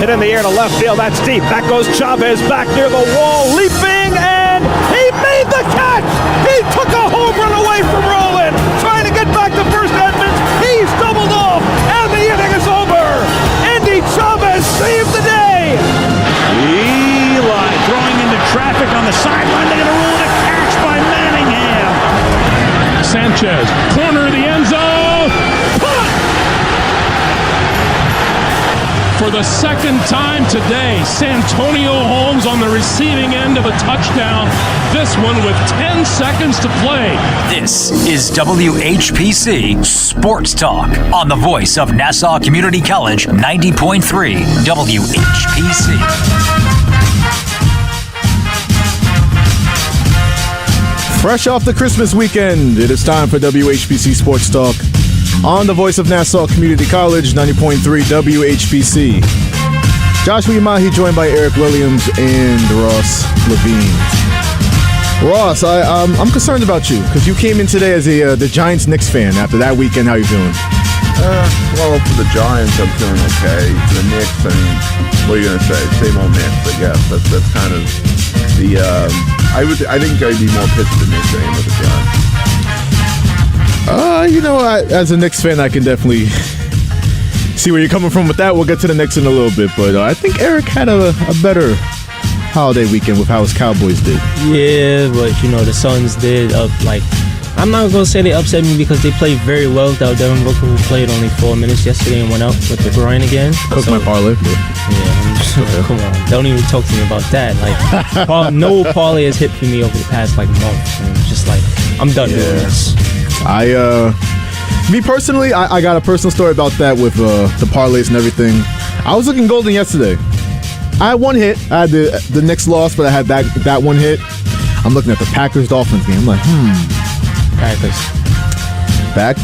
Hit in the air to left field. That's deep. Back goes Chavez back near the wall, leaping, and he made the catch. He took a home run away from Roland, trying to get back to first Edmonds. He's doubled off, and the inning is over. Andy Chavez saved the day. Eli throwing into traffic on the sideline. They're going to rule it a catch by Manningham. Sanchez, corner of the end zone. For the second time today, Santonio Holmes on the receiving end of a touchdown. This one with 10 seconds to play. This is WHPC Sports Talk on the voice of Nassau Community College, 90.3 WHPC. Fresh off the Christmas weekend, it is time for WHPC Sports Talk on the voice of Nassau Community College, 90.3 WHPC. Joshua Umahi joined by Erik Williams and Ross Levine. Ross, I'm concerned about you because you came in today as the Giants-Knicks fan after that weekend. How you feeling? Well, for the Giants, I'm feeling okay. For the Knicks, I mean, what are you going to say? Same old Knicks, I guess. That's kind of the... I think I'd be more pissed at the Knicks than I am with the Giants. As a Knicks fan, I can definitely see where you're coming from with that. We'll get to the Knicks in a little bit, but I think Erik had a better holiday weekend with how his Cowboys did. Yeah, but the Suns did I'm not going to say they upset me because they played very well without Devin Booker, who played only 4 minutes yesterday and went out with the groin again. Cooked my parlay. Yeah, come on. Don't even talk to me about that. No parlay has hit for me over the past month. And just I'm done doing this. Me personally, I got a personal story about that with the parlays and everything. I was looking golden yesterday. I had one hit. I had the Knicks loss, but I had that one hit. I'm looking at the Packers-Dolphins game. I'm like,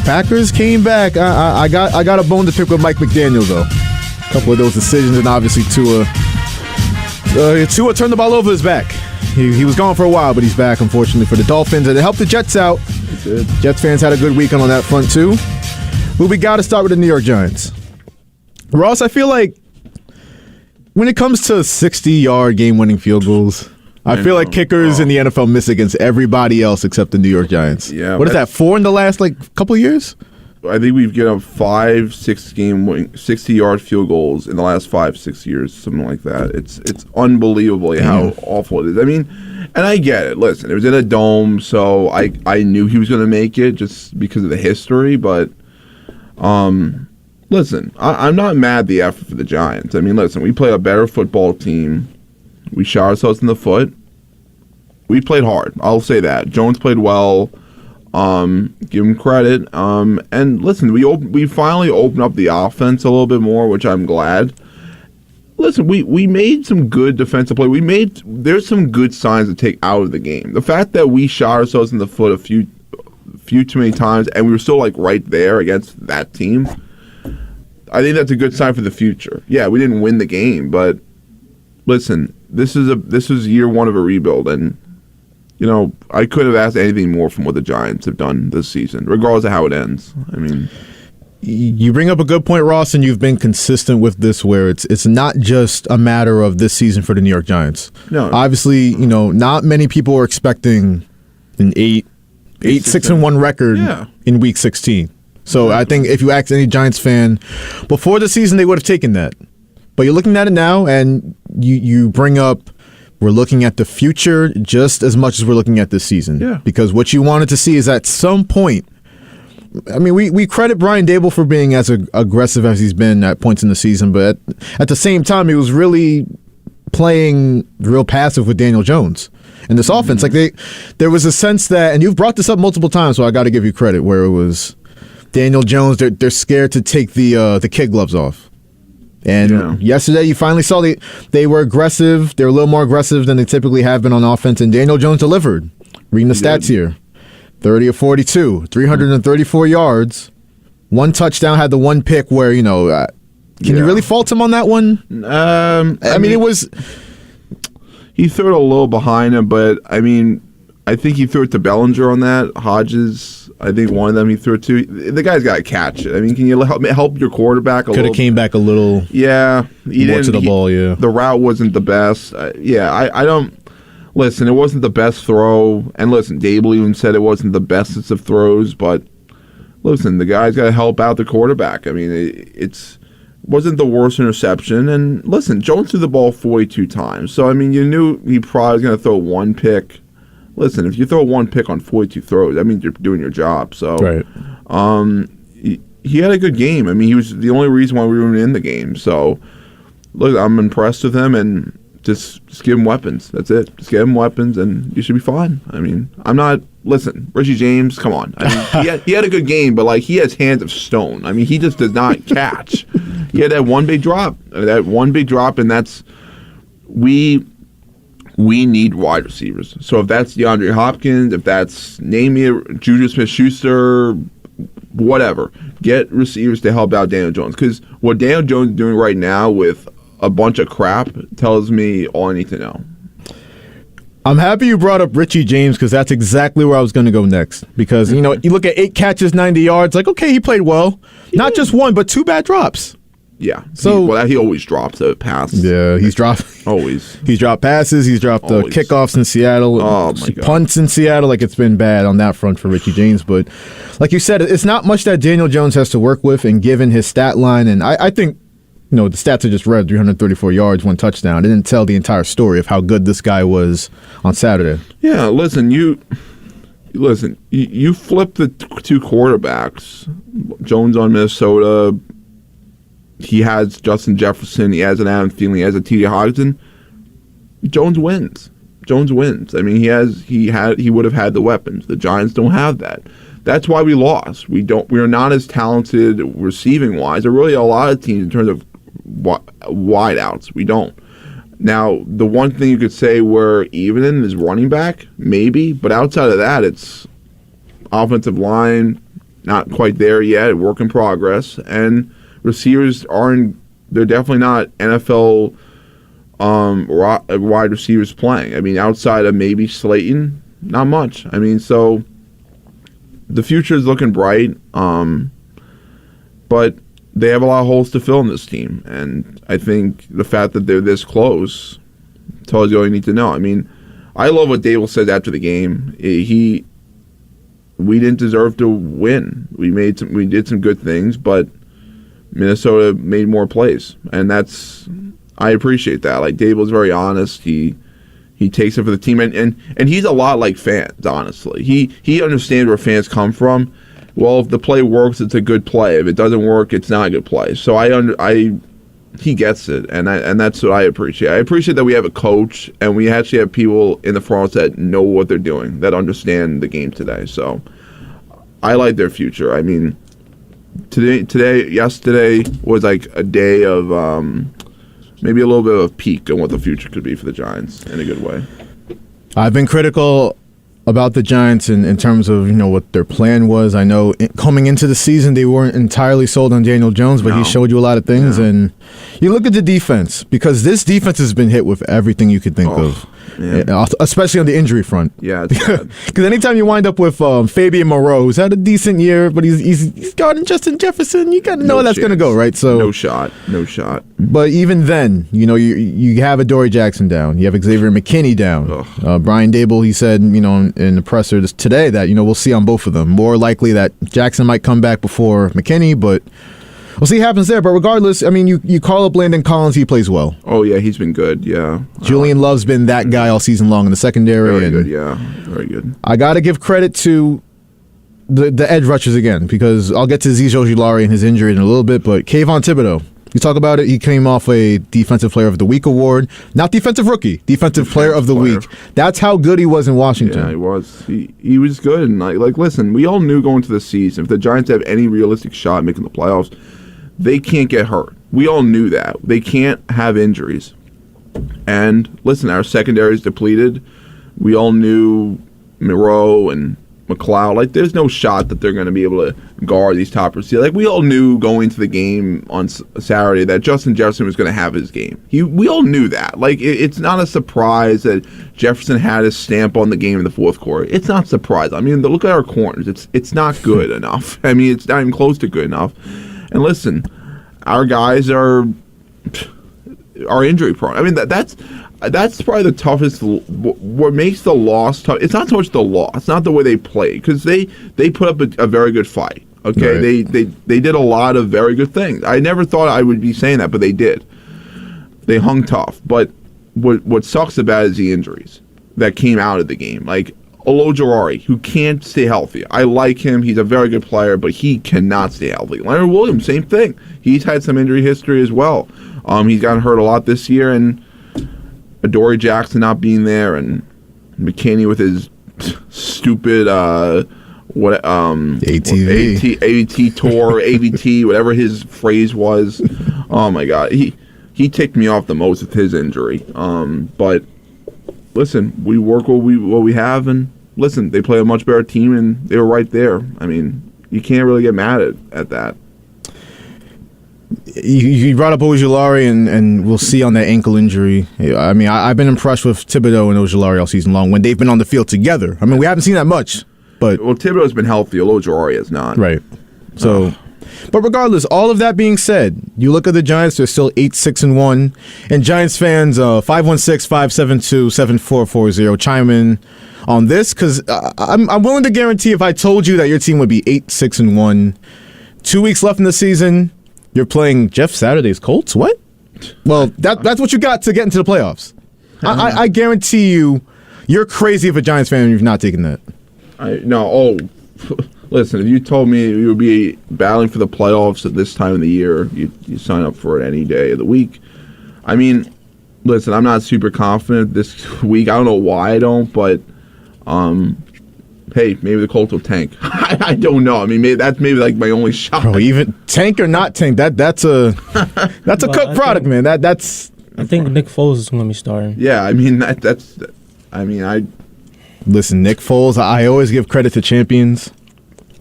Packers came back. I got a bone to pick with Mike McDaniel, though. A couple of those decisions, and obviously Tua turned the ball over his back. He was gone for a while, but he's back, unfortunately, for the Dolphins, and it helped the Jets out. Jets fans had a good weekend on that front, too. But we got to start with the New York Giants. Ross, I feel like when it comes to 60-yard game-winning field goals, I feel like kickers in the NFL miss against everybody else except the New York Giants. Yeah, what is that, 4 in the last couple of years? I think we've given up 60-yard field goals in the last 5-6 years, something like that. It's unbelievably how awful it is. I mean, and I get it. Listen, it was in a dome, so I knew he was going to make it just because of the history. But listen, I'm not mad at the effort for the Giants. I mean, listen, we played a better football team. We shot ourselves in the foot. We played hard. I'll say that. Jones played well. Give him credit. And listen, we finally opened up the offense a little bit more, which I'm glad. Listen, we made some good defensive play. There's some good signs to take out of the game. The fact that we shot ourselves in the foot a few too many times, and we were still right there against that team. I think that's a good sign for the future. Yeah, we didn't win the game, but listen, this is year one of a rebuild, and I couldn't have asked anything more from what the Giants have done this season, regardless of how it ends. I mean, you bring up a good point, Ross, and you've been consistent with this, where it's not just a matter of this season for the New York Giants. No, obviously, not many people are expecting an 8-6-1 record in Week 16. So I think if you ask any Giants fan before the season, they would have taken that. But you're looking at it now, and you bring up, we're looking at the future just as much as we're looking at this season. Yeah. Because what you wanted to see is at some point, I mean, we credit Brian Daboll for being as aggressive as he's been at points in the season, but at the same time, he was really playing real passive with Daniel Jones in this offense. There was a sense that, and you've brought this up multiple times, so I got to give you credit, where it was Daniel Jones, they're scared to take the kid gloves off. And yesterday, you finally saw they were aggressive. They were a little more aggressive than they typically have been on offense, and Daniel Jones delivered. Reading the stats here. 30 of 42, 334 yards, 1 touchdown, had the 1 pick where, can you really fault him on that one? I mean, it was... He threw it a little behind him, but, I mean, I think he threw it to Bellinger on that. Hodges, I think one of them he threw it to. The guy's got to catch it. I mean, can you help your quarterback a little? Could have came back a little. Yeah, more to the ball. Yeah, the route wasn't the best. I don't. Listen, it wasn't the best throw, and listen, Dable even said it wasn't the bestest of throws. But listen, the guy's got to help out the quarterback. I mean, it's wasn't the worst interception. And listen, Jones threw the ball 42 times, so I mean, you knew he probably was going to throw one pick. Listen, if you throw one pick on 42 throws, that means you're doing your job. So, right. He had a good game. I mean, he was the only reason why we were in the game. So, look, I'm impressed with him, and just give him weapons. That's it. Just give him weapons, and you should be fine. I mean, I'm not. Listen, Richie James, come on. I mean, he had a good game, but like he has hands of stone. I mean, he just does not catch. He had that one big drop, and that's we need wide receivers. So if that's DeAndre Hopkins, if that's Juju Smith-Schuster, whatever, get receivers to help out Daniel Jones. Because what Daniel Jones is doing right now with a bunch of crap tells me all I need to know. I'm happy you brought up Richie James because that's exactly where I was going to go next. Because, you look at 8 catches, 90 yards, like, okay, he played well. Not just one, but 2 bad drops. Yeah. So he always drops a pass. Yeah, he's dropped. Always. He's dropped passes. He's dropped the kickoffs in Seattle. Oh, my God. Punts in Seattle. Like, it's been bad on that front for Richie James. But like you said, it's not much that Daniel Jones has to work with. And given his stat line, and I think, the stats I just read, 334 yards, 1 touchdown. It didn't tell the entire story of how good this guy was on Saturday. Yeah, listen, you flip the 2 quarterbacks. Jones on Minnesota. He has Justin Jefferson. He has an Adam Thielen. He has a T.J. Hockenson. Jones wins. I mean, he would have had the weapons. The Giants don't have that. That's why we lost. We are not as talented receiving wise. There are really a lot of teams in terms of wideouts. We don't. Now, the one thing you could say we're even in is running back, maybe, but outside of that, it's offensive line, not quite there yet, work in progress, and receivers they're definitely not NFL wide receivers playing. I mean, outside of maybe Slayton, not much. I mean, so the future is looking bright, but they have a lot of holes to fill in this team. And I think the fact that they're this close tells you all you need to know. I mean, I love what Dable said after the game. We didn't deserve to win. We did some good things, but Minnesota made more plays, and I appreciate that. Like, Dable's very honest. He takes it for the team, and he's a lot like fans. Honestly, he understands where fans come from. Well, if the play works, it's a good play. If it doesn't work, it's not a good play. So he gets it, and that's what I appreciate. I appreciate that we have a coach, and we actually have people in the front that know what they're doing, that understand the game today. So I like their future. I mean, yesterday was like a day of maybe a little bit of a peek on what the future could be for the Giants in a good way. I've been critical about the Giants in terms of what their plan was. I know coming into the season they weren't entirely sold on Daniel Jones, but he showed you a lot of things. Yeah. And you look at the defense, because this defense has been hit with everything you could think of. Yeah. Especially on the injury front. Yeah, because anytime you wind up with Fabian Moreau, who's had a decent year, but he's guarding Justin Jefferson, you gotta know how that's gonna go, right? So no shot. But even then, you have Adoree Jackson down, you have Xavier McKinney down. Brian Dable, he said, in the presser today that we'll see on both of them. More likely that Jackson might come back before McKinney, but we'll see what happens there. But regardless, I mean, you call up Landon Collins, he plays well. Oh, yeah, he's been good, yeah. Julian Love's been that guy all season long in the secondary. Very good, yeah. Very good. I got to give credit to the edge rushers again, because I'll get to Azeez Ojulari and his injury in a little bit, but Kayvon Thibodeau, you talk about it, he came off a Defensive Player of the Week award. Not Defensive Rookie, Defensive Player of the Week. That's how good he was in Washington. Yeah, he was. He was good. And like, listen, we all knew going to the season, if the Giants have any realistic shot at making the playoffs, they can't get hurt. We all knew that. They can't have injuries. And listen, our secondary is depleted. We all knew Moreau and McLeod. Like, there's no shot that they're going to be able to guard these top receivers. Like, we all knew going into the game on Saturday that Justin Jefferson was going to have his game. We all knew that. Like, it's not a surprise that Jefferson had his stamp on the game in the fourth quarter. It's not a surprise. I mean, look at our corners. It's not good enough. I mean, it's not even close to good enough. And listen, our guys are injury prone. I mean, that's probably the toughest. What makes the loss tough? It's not so much the loss. It's not the way they play, because they put up a very good fight. Okay, right. They did a lot of very good things. I never thought I would be saying that, but they did. They hung tough. But what sucks about it is the injuries that came out of the game. Like Olojuwari, who can't stay healthy. I like him. He's a very good player, but he cannot stay healthy. Leonard Williams, same thing. He's had some injury history as well. He's gotten hurt a lot this year, and Adoree Jackson not being there, and McKinney with his stupid AT tour, AVT, whatever his phrase was. Oh my God, he ticked me off the most with his injury. But listen, we work what we have, and listen, they play a much better team, and they were right there. I mean, you can't really get mad at that. You brought up Ojulari, and we'll see on that ankle injury. I mean, I've been impressed with Thibodeau and Ojulari all season long when they've been on the field together. I mean, we haven't seen that much, but Thibodeau's been healthy. Ojulari has not. Right. So, but regardless, all of that being said, you look at the Giants; they're still 8-6-1, and Giants fans 516-572-7440 chime in on this, because I'm willing to guarantee if I told you that your team would be 8-6-1, 2 weeks left in the season. You're playing Jeff Saturday's Colts? What? Well, that's what you got to get into the playoffs. I guarantee you're crazy if a Giants fan and you've not taken that. Listen, if you told me you would be battling for the playoffs at this time of the year, you sign up for it any day of the week. I mean, listen, I'm not super confident this week. I don't know why I don't, but hey, maybe the Colts will tank. I don't know. I mean, that's like my only shot. Bro, even tank or not tank, that's a cooked product, man. That's. I think Nick Foles is going to be starting. Yeah, I mean listen, Nick Foles. I always give credit to champions,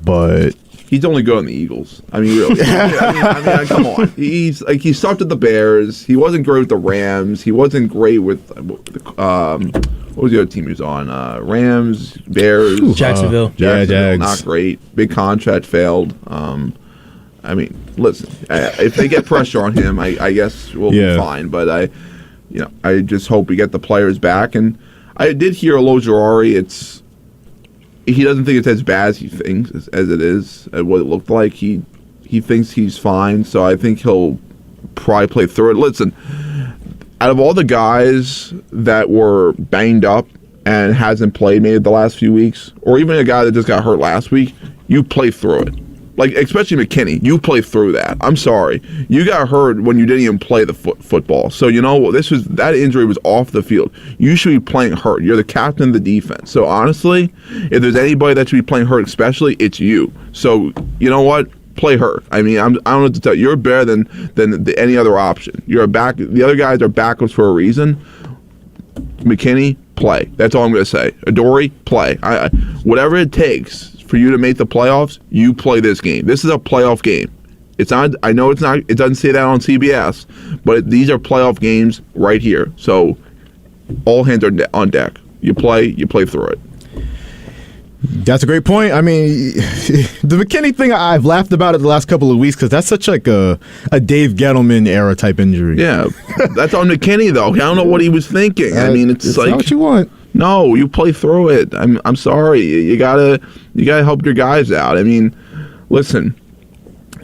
but he's only good on the Eagles. I mean, really. I mean, come on. He sucked at the Bears. He wasn't great with the Rams. He wasn't great with what was the other team he was on? Rams, Bears, Jacksonville. Jags. Not great. Big contract failed. I mean, listen. If they get pressure on him, I guess we'll be fine. But I just hope we get the players back. And I did hear Ojulari. He doesn't think it's as bad as he thinks as it is, as what it looked like. He thinks he's fine, so I think he'll probably play through it. Listen, out of all the guys that were banged up and hasn't played maybe the last few weeks, or even a guy that just got hurt last week, you play through it. Like, especially McKinney, you play through that. I'm sorry. You got hurt when you didn't even play the football. So, that injury was off the field. You should be playing hurt. You're the captain of the defense. So, honestly, if there's anybody that should be playing hurt especially, it's you. So, you know what? Play hurt. I mean, I don't know what to tell you. You're better than any other option. You're a back. The other guys are backups for a reason. McKinney, play. That's all I'm going to say. Adoree, play. Whatever it takes for you to make the playoffs, you play this game. This is a playoff game. It's not. I know it's not. It doesn't say that on CBS, but these are playoff games right here. So all hands are on deck. You play through it. That's a great point. I mean, the McKinney thing, I've laughed about it the last couple of weeks because that's such like a Dave Gettleman era type injury. Yeah, that's on McKinney though. I don't know what he was thinking. I mean, it's like not what you want. No, you play through it. I'm sorry. You gotta help your guys out. I mean, listen.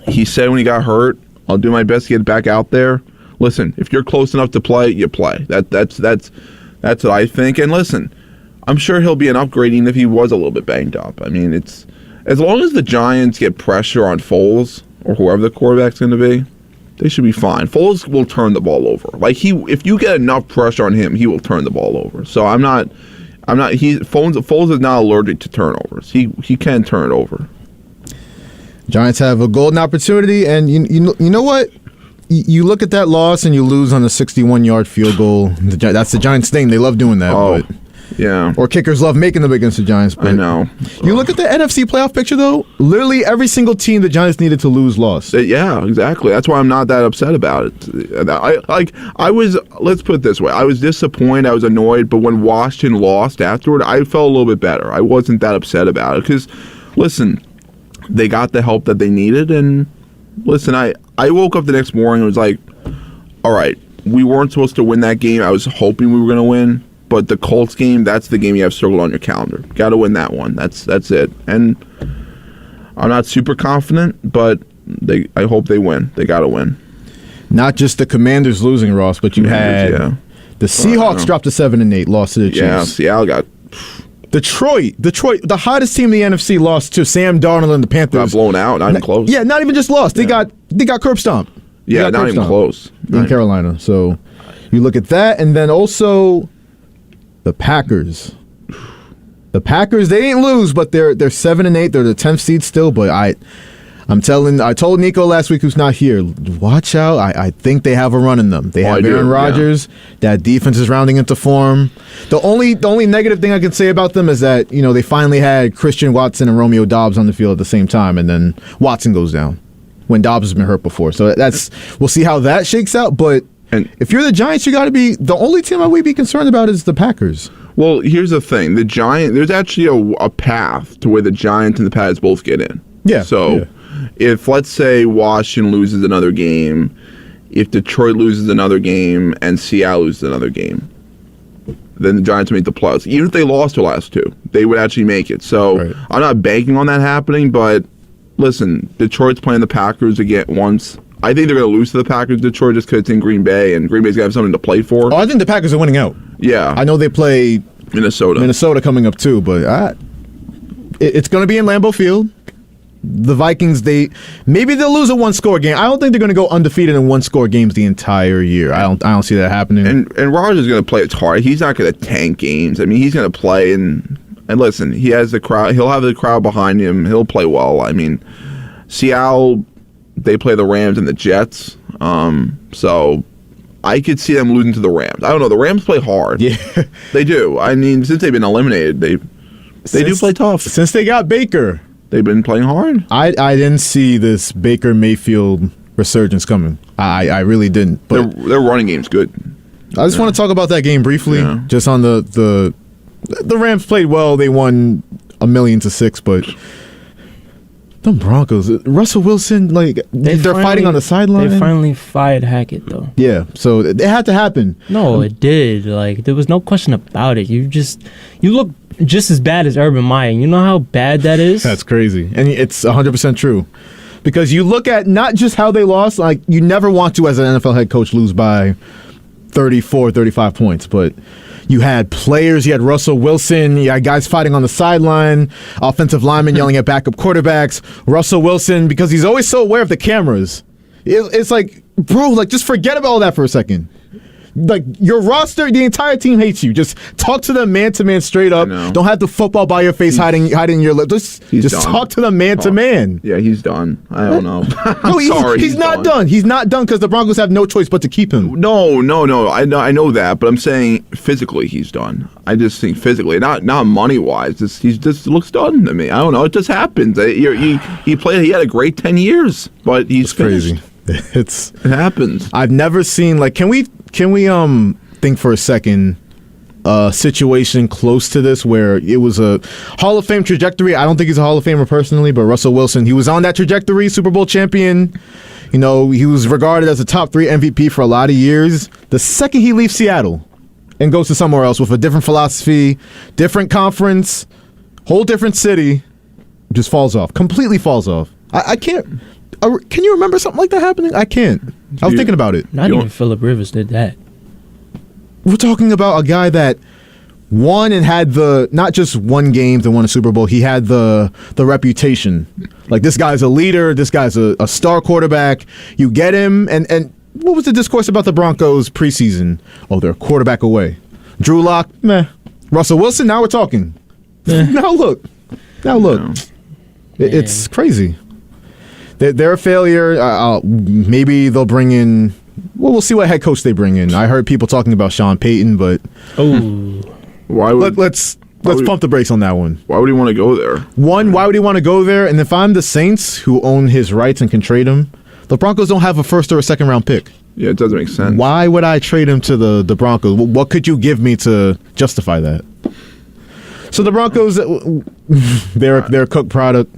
He said when he got hurt, I'll do my best to get back out there. Listen, if you're close enough to play, you play. That's what I think. And listen, I'm sure he'll be an upgrade even if he was a little bit banged up. I mean, it's as long as the Giants get pressure on Foles or whoever the quarterback's going to be, they should be fine. Foles will turn the ball over. Like if you get enough pressure on him, he will turn the ball over. So Foles is not allergic to turnovers. He can turn it over. Giants have a golden opportunity, and you know what? You look at that loss and you lose on a 61-yard field goal. That's the Giants thing. They love doing that. Oh, but Yeah. Or kickers love making them against the Giants. But I know. You look at the NFC playoff picture, though, literally every single team the Giants needed to lose lost. Yeah, exactly. That's why I'm not that upset about it. I was, let's put it this way, I was disappointed, I was annoyed, but when Washington lost afterward, I felt a little bit better. I wasn't that upset about it because, listen, they got the help that they needed, and listen, I woke up the next morning and was like, all right, we weren't supposed to win that game. I was hoping we were going to win, but the Colts game, that's the game you have circled on your calendar. Got to win that one. That's it. And I'm not super confident, but I hope they win. They got to win. Not just the Commanders losing, Ross, but you had the Seahawks dropped to 7-8, lost to the Chiefs. Yeah, Seattle got... Detroit, the hottest team in the NFC, lost to Sam Darnold and the Panthers. Got blown out, not even close. Yeah, not even just lost. They got curb stomped. Yeah, not even close. In Carolina. So you look at that, and then also the Packers. The Packers, they didn't lose, but they're 7-8. They're the 10th seed still. But I told Nico last week, who's not here, watch out. I think they have a run in them. They have Aaron Rodgers. Yeah. That defense is rounding into form. The only negative thing I can say about them is that they finally had Christian Watson and Romeo Doubs on the field at the same time, and then Watson goes down when Doubs has been hurt before. So we'll see how that shakes out. But if you're the Giants, you got to be the only team I would be concerned about is the Packers. Well, here's the thing: there's actually a path to where the Giants and the Pats both get in. Yeah. So if let's say Washington loses another game, if Detroit loses another game, and Seattle loses another game, then the Giants make the playoffs. Even if they lost their last two, they would actually make it. So I'm not banking on that happening, but. Listen, Detroit's playing the Packers again once. I think they're going to lose to the Packers, Detroit, just because it's in Green Bay, and Green Bay's going to have something to play for. Oh, I think the Packers are winning out. Yeah. I know they play Minnesota coming up too, but it's going to be in Lambeau Field. The Vikings, maybe they'll lose a one-score game. I don't think they're going to go undefeated in one-score games the entire year. I don't see that happening. And Rodgers is going to play it hard. He's not going to tank games. I mean, he's going to play and listen, he has the crowd. He'll have the crowd behind him. He'll play well. I mean, Seattle, they play the Rams and the Jets. So I could see them losing to the Rams. I don't know. The Rams play hard. Yeah, they do. I mean, since they've been eliminated, they do play tough. Since they got Baker, they've been playing hard. I didn't see this Baker Mayfield resurgence coming. I really didn't. But their running game's good. I just want to talk about that game briefly. Yeah. Just on the Rams played well. They won 1,000,000-6, but the Broncos, Russell Wilson, they're fighting on the sideline. They finally fired Hackett, though. Yeah, so it had to happen. No, it did. There was no question about it. You look just as bad as Urban Meyer. You know how bad that is? That's crazy. And it's 100% true. Because you look at not just how they lost, you never want to, as an NFL head coach, lose by 34, 35 points, but you had players, you had Russell Wilson, you had guys fighting on the sideline, offensive linemen yelling at backup quarterbacks. Russell Wilson, because he's always so aware of the cameras. It's like, bro, just forget about all that for a second. Your roster, the entire team hates you. Just talk to them man to man straight up. Don't have the football by your face hiding your lips. Just talk to them man to man. Yeah, he's done. I don't know. No, he's not done. He's not done because the Broncos have no choice but to keep him. No. I know that, but I'm saying physically he's done. I just think physically, not money wise. He just looks done to me. I don't know. It just happens. He had a great 10 years, but he's crazy. It happens. I've never seen can we think for a second a situation close to this where it was a Hall of Fame trajectory. I don't think he's a Hall of Famer personally, but Russell Wilson, he was on that trajectory, Super Bowl champion. He was regarded as a top 3 MVP for a lot of years. The second he leaves Seattle and goes to somewhere else with a different philosophy, different conference, whole different city, just falls off, completely falls off. I can't. Can you remember something like that happening? I can't. I was thinking about it. Not even Phillip Rivers did that. We're talking about a guy that won and had not just one game to win a Super Bowl. He had the reputation. This guy's a leader. This guy's a star quarterback. You get him, and what was the discourse about the Broncos preseason? Oh, they're a quarterback away. Drew Lock, meh. Russell Wilson, now we're talking. Now look. It's crazy. They're a failure. Maybe they'll bring in. Well, we'll see what head coach they bring in. I heard people talking about Sean Payton, but Let's pump the brakes on that one. Why would he want to go there? One, why would he want to go there? And if I'm the Saints who own his rights and can trade him, the Broncos don't have a first or a second round pick. Yeah, it doesn't make sense. Why would I trade him to the Broncos? What could you give me to justify that? So the Broncos, they're a cooked product.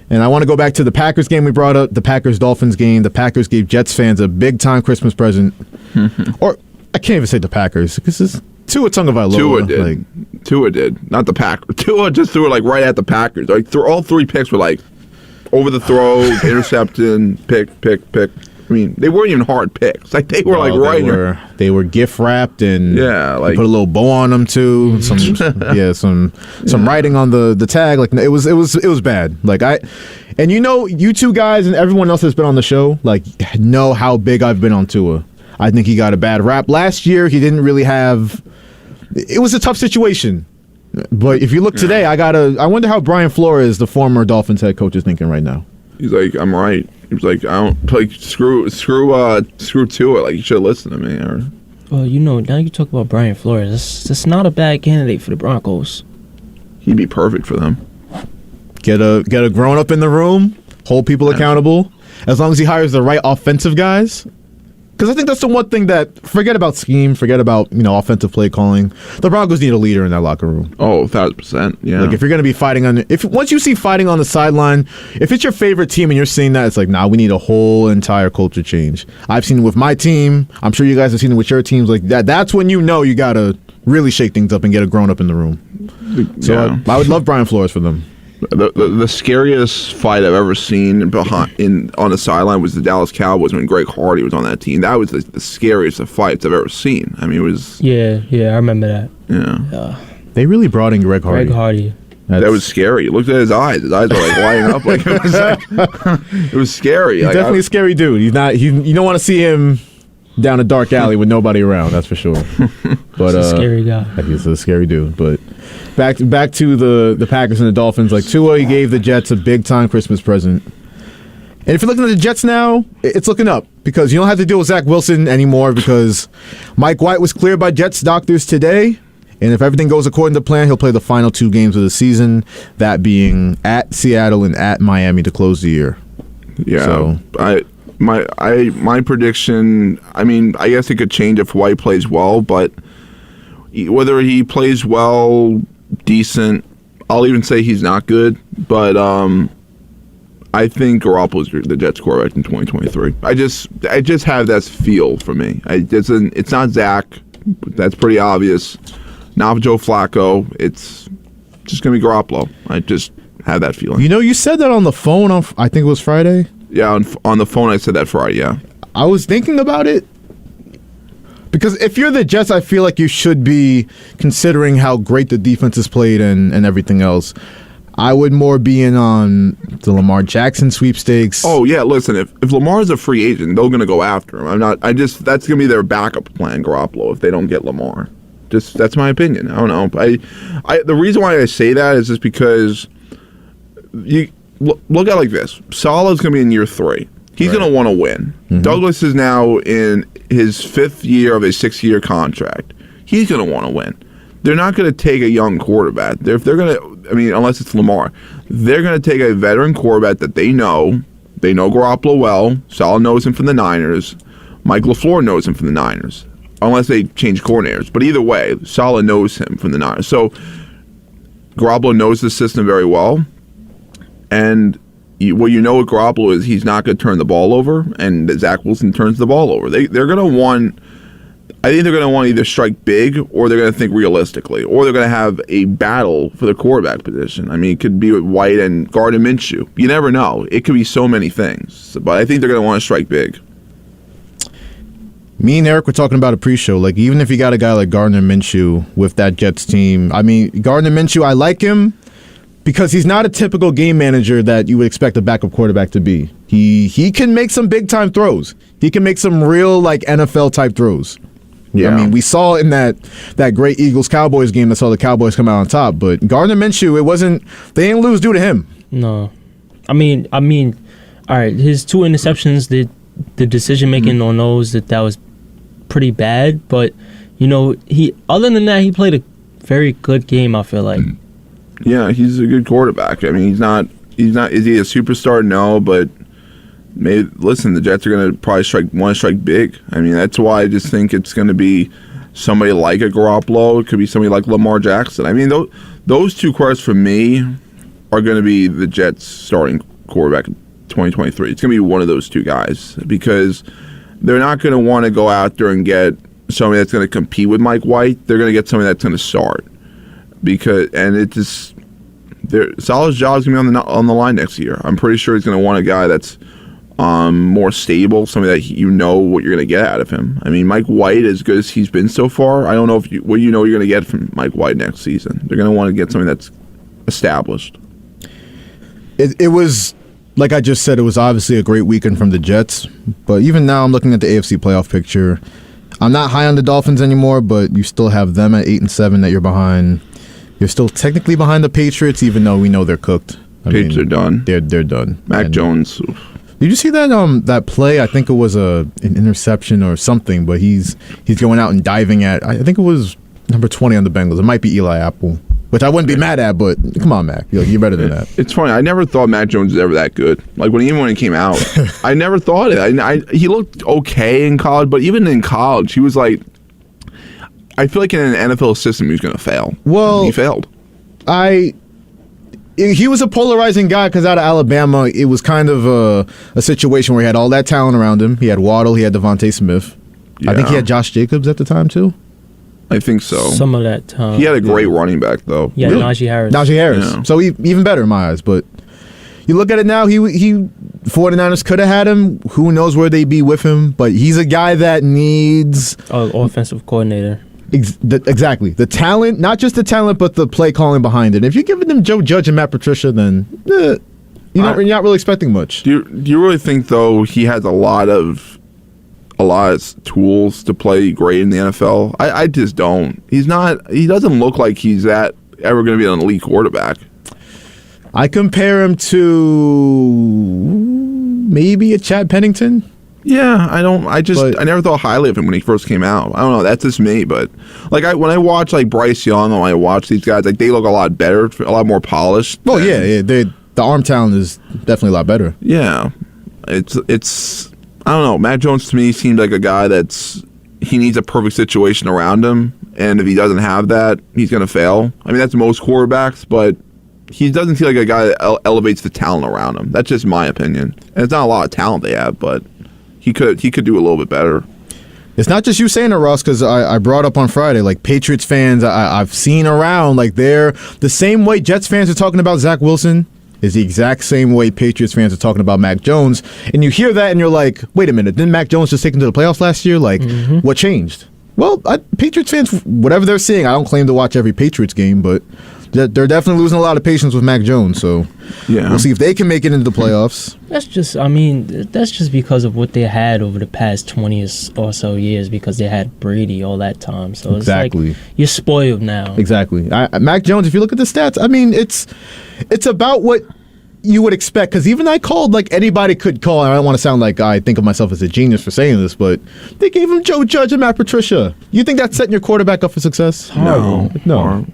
And I want to go back to the Packers game we brought up, the Packers-Dolphins game. The Packers gave Jets fans a big-time Christmas present. Or I can't even say the Packers, because it's Tua Tagovailoa. Tua did. Not the Packers. Tua just threw it like right at the Packers. Like all three picks were like over the throw, intercepting, pick. I mean, they weren't even hard picks. Like they were They were gift wrapped and like put a little bow on them too. Some writing on the tag. Like it was bad. Like you two guys and everyone else that's been on the show like know how big I've been on Tua. I think he got a bad rap last year. He didn't really have. It was a tough situation. But if you look today, I wonder how Brian Flores, the former Dolphins head coach, is thinking right now. He's like, I'm right. He was like, I don't like screw Tua. Like you should listen to me. Or well, now you talk about Brian Flores. That's not a bad candidate for the Broncos. He'd be perfect for them. Get a grown up in the room, hold people accountable. As long as he hires the right offensive guys. Because I think that's the one thing that, forget about scheme, forget about, offensive play calling. The Broncos need a leader in that locker room. Oh, 1,000%. Yeah. Like, if you're going to be fighting once you see fighting on the sideline, if it's your favorite team and you're seeing that, it's like, nah, we need a whole entire culture change. I've seen it with my team. I'm sure you guys have seen it with your teams. Like, that's when you got to really shake things up and get a grown up in the room. So I would love Brian Flores for them. The scariest fight I've ever seen on the sideline was the Dallas Cowboys when Greg Hardy was on that team. That was the scariest of fights I've ever seen. I mean, it was... Yeah, I remember that. Yeah. They really brought in Greg Hardy. That was scary. You looked at his eyes. His eyes were like lighting up. Like it was scary. He's definitely a scary dude. He's not... You don't want to see him down a dark alley with nobody around, that's for sure. But he's a scary guy. He's a scary dude, but... Back to the Packers and the Dolphins. Like Tua, he gave the Jets a big time Christmas present. And if you're looking at the Jets now, it's looking up because you don't have to deal with Zach Wilson anymore because Mike White was cleared by Jets doctors today. And if everything goes according to plan, he'll play the final 2 games of the season, that being at Seattle and at Miami to close the year. Yeah. So, my prediction, I mean, I guess it could change if White plays well, but whether he plays well, decent, I'll even say he's not good, but I think Garoppolo's the Jets quarterback in 2023. I just have that feel for me. It's not Zach. That's pretty obvious. Not Joe Flacco. It's just going to be Garoppolo. I just have that feeling. You said that on the phone on, I think it was Friday? Yeah, on the phone I said that Friday, yeah. I was thinking about it. Because if you're the Jets, I feel like you should be considering how great the defense has played and everything else. I would more be in on the Lamar Jackson sweepstakes. Oh yeah, listen, if Lamar's a free agent, they're gonna go after him. That's gonna be their backup plan, Garoppolo, if they don't get Lamar. That's my opinion. I don't know. The reason why I say that is just because you look at it like this. Salah's gonna be in year 3. He's going to want to win. Mm-hmm. Douglas is now in his 5th year of a 6-year contract. He's going to want to win. They're not going to take a young quarterback. If they're going to, unless it's Lamar, they're going to take a veteran quarterback that they know. They know Garoppolo well. Saleh knows him from the Niners. Mike LaFleur knows him from the Niners, unless they change coordinators. But either way, Saleh knows him from the Niners. So Garoppolo knows the system very well, and what with Garoppolo is he's not going to turn the ball over, and Zach Wilson turns the ball over. They're going to want. I think they're going to want to either strike big, or they're going to think realistically, or they're going to have a battle for the quarterback position. It could be with White and Gardner Minshew. You never know. It could be so many things, but I think they're going to want to strike big. Me and Eric were talking about a pre-show. Like, even if you got a guy like Gardner Minshew with that Jets team, Gardner Minshew, I like him. Because he's not a typical game manager that you would expect a backup quarterback to be. He can make some big-time throws. He can make some real, NFL-type throws. Yeah. We saw in that great Eagles-Cowboys game that saw the Cowboys come out on top. But Gardner Minshew, they didn't lose due to him. No. All right, his 2 interceptions, the decision-making on those, that was pretty bad. But, other than that, he played a very good game, I feel like. Yeah, he's a good quarterback. I mean, he's not. Is he a superstar? No, but maybe. Listen, the Jets are going to probably want to strike big. I mean, that's why I just think it's going to be somebody like a Garoppolo. It could be somebody like Lamar Jackson. I mean, those two quarterbacks for me are going to be the Jets' starting quarterback in 2023. It's going to be one of those two guys because they're not going to want to go out there and get somebody that's going to compete with Mike White. They're going to get somebody that's going to start Saleh's job is going to be on the line next year. I'm pretty sure he's going to want a guy that's more stable, somebody that you know what you're going to get out of him. I mean, Mike White, as good as he's been so far, I don't know what you know you're going to get from Mike White next season. They're going to want to get something that's established. It was, like I just said, it was obviously a great weekend from the Jets. But even now, I'm looking at the AFC playoff picture. I'm not high on the Dolphins anymore, but you still have them at 8-7 that you're behind. You're still technically behind the Patriots, even though we know they're cooked. Patriots are done. They're done. Mac Jones. Did you see that play? I think it was an interception or something, but he's going out and diving at. I think it was number 20 on the Bengals. It might be Eli Apple, which I wouldn't be mad at. But come on, Mac, you're better than that. It's funny. I never thought Mac Jones was ever that good. Like when he came out, I never thought it. He looked okay in college, but even in college, he was like. I feel like in an NFL system, he was going to fail. Well, he failed. He was a polarizing guy because out of Alabama, it was kind of a situation where he had all that talent around him. He had Waddle, he had Devontae Smith. Yeah. I think he had Josh Jacobs at the time, too. I think so. Some of that time. He had a great running back, though. Yeah, really? Najee Harris. Yeah. So even better in my eyes. But you look at it now, he 49ers could have had him. Who knows where they'd be with him. But he's a guy that needs... offensive coordinator. Exactly. The talent, not just the talent, but the play calling behind it. If you're giving them Joe Judge and Matt Patricia, then you're not really expecting much. Do you really think, though, he has a lot of tools to play great in the NFL? I just don't. He doesn't look like he's ever going to be an elite quarterback. I compare him to maybe a Chad Pennington. Yeah, I never thought highly of him when he first came out. I don't know, that's just me, but like when I watch like Bryce Young, when I watch these guys, like they look a lot better, a lot more polished. Oh yeah, the arm talent is definitely a lot better. Yeah, it's I don't know. Matt Jones to me seems like a guy he needs a perfect situation around him, and if he doesn't have that, he's gonna fail. I mean, that's most quarterbacks, but he doesn't seem like a guy that elevates the talent around him. That's just my opinion, and it's not a lot of talent they have, but. He could do a little bit better. It's not just you saying it, Ross, because I brought up on Friday, like Patriots fans I've seen around, like they're the same way Jets fans are talking about Zach Wilson is the exact same way Patriots fans are talking about Mac Jones. And you hear that and you're like, wait a minute, didn't Mac Jones just take him to the playoffs last year? Like, What changed? Well, Patriots fans, whatever they're seeing, I don't claim to watch every Patriots game, but they're definitely losing a lot of patience with Mac Jones. So we'll see if they can make it into the playoffs. That's just because of what they had over the past 20 or so years because they had Brady all that time. So exactly. It's like you're spoiled now. Exactly. Mac Jones, if you look at the stats, I mean, it's about what you would expect because even I called like anybody could call, and I don't want to sound like I think of myself as a genius for saying this, but they gave him Joe Judge and Matt Patricia. You think that's setting your quarterback up for success? No.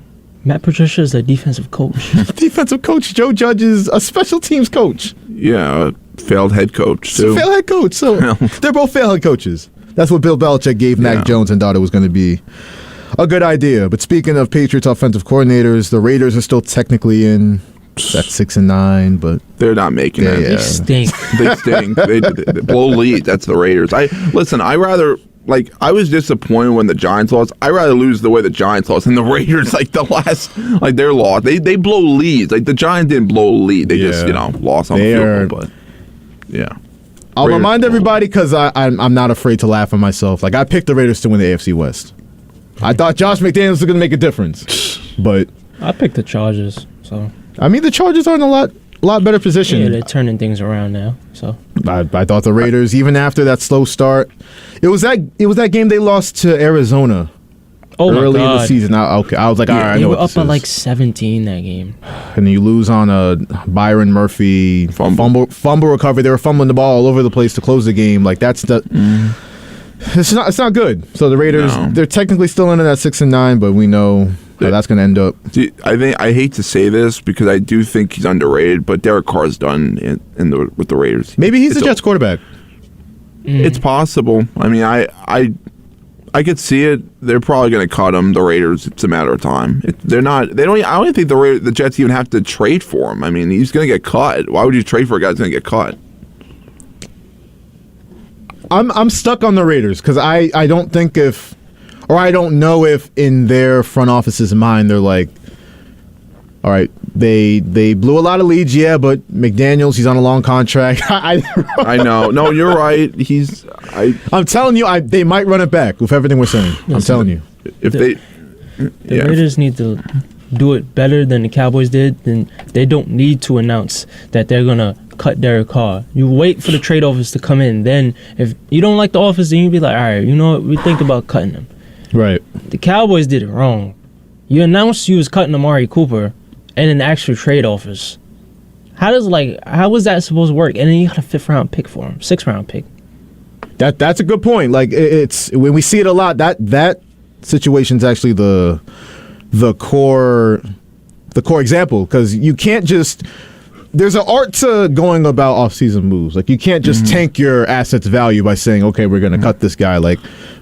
Matt Patricia is a defensive coach. Defensive coach. Joe Judge is a special teams coach. Yeah, failed head coach, too. Failed head coach. So they're both failed head coaches. That's what Bill Belichick gave Mac Jones and thought it was going to be a good idea. But speaking of Patriots offensive coordinators, the Raiders are still technically in at 6-9, but they're not making it. They stink. They stink. They blow lead. That's the Raiders. I was disappointed when the Giants lost. I'd rather lose the way the Giants lost than the Raiders. Their loss. They blow leads. Like the Giants didn't blow a lead. They just lost on the field goal. But yeah, I'll remind everybody because I'm not afraid to laugh at myself. Like I picked the Raiders to win the AFC West. I thought Josh McDaniels was going to make a difference, but I picked the Chargers. So I mean the Chargers are in a lot better position. Yeah, they're turning things around now. So I thought the Raiders, even after that slow start, it was that game they lost to Arizona early in the season. I was like, all right, I know what this is. They were up by like 17 that game. And you lose on a Byron Murphy fumble recovery. They were fumbling the ball all over the place to close the game. Like that's the. It's not good. So the Raiders, they're technically still in at 6-9, but we know how that's going to end up. See, I hate to say this because I do think he's underrated, but Derek Carr's done with the Raiders. Maybe he's the Jets quarterback. It's possible. I mean, I could see it. They're probably going to cut him. The Raiders. It's a matter of time. They're not. They don't. I don't think the Jets even have to trade for him. I mean, he's going to get cut. Why would you trade for a guy that's going to get cut? I'm stuck on the Raiders because I don't think I don't know if in their front office's mind they're like, all right, they blew a lot of leads, yeah, but McDaniels, he's on a long contract. I know. No, you're right. I'm telling you, they might run it back with everything we're saying. I'm telling you. If the Raiders need to do it better than the Cowboys did, then they don't need to announce that they're going to cut Derek Carr. You wait for the trade offers to come in. Then if you don't like the offers, then you be like, all right, you know what? We think about cutting him. Right. The Cowboys did it wrong. You announced you was cutting Amari Cooper and an actual trade offers. How was that supposed to work? And then you got a 5th round pick for him, 6th round pick. That's a good point. Like it's when we see it a lot. That situation's actually the core example because you can't just. There's an art to going about off-season moves. Like you can't just tank your assets value by saying, "Okay, we're going to cut this guy." Like,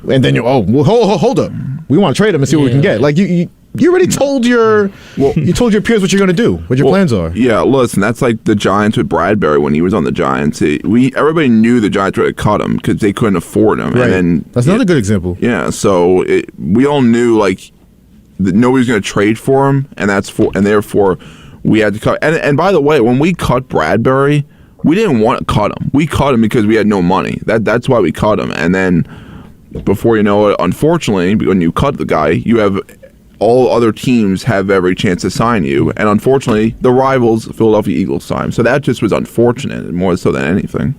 and then hold up, we want to trade him and see what we can get. Like you already told your peers what you're going to do, what your plans are. Yeah, listen, that's like the Giants with Bradbury when he was on the Giants. Everybody knew the Giants were going to cut him because they couldn't afford him. Right. And then that's another good example. Yeah, so we all knew like that nobody's going to trade for him, and therefore. We had to cut. And by the way, when we cut Bradbury, we didn't want to cut him. We cut him because we had no money. That's why we cut him. And then before you know it, unfortunately, when you cut the guy, you have all other teams have every chance to sign you. And unfortunately, the rivals, Philadelphia Eagles, signed. So that just was unfortunate, more so than anything.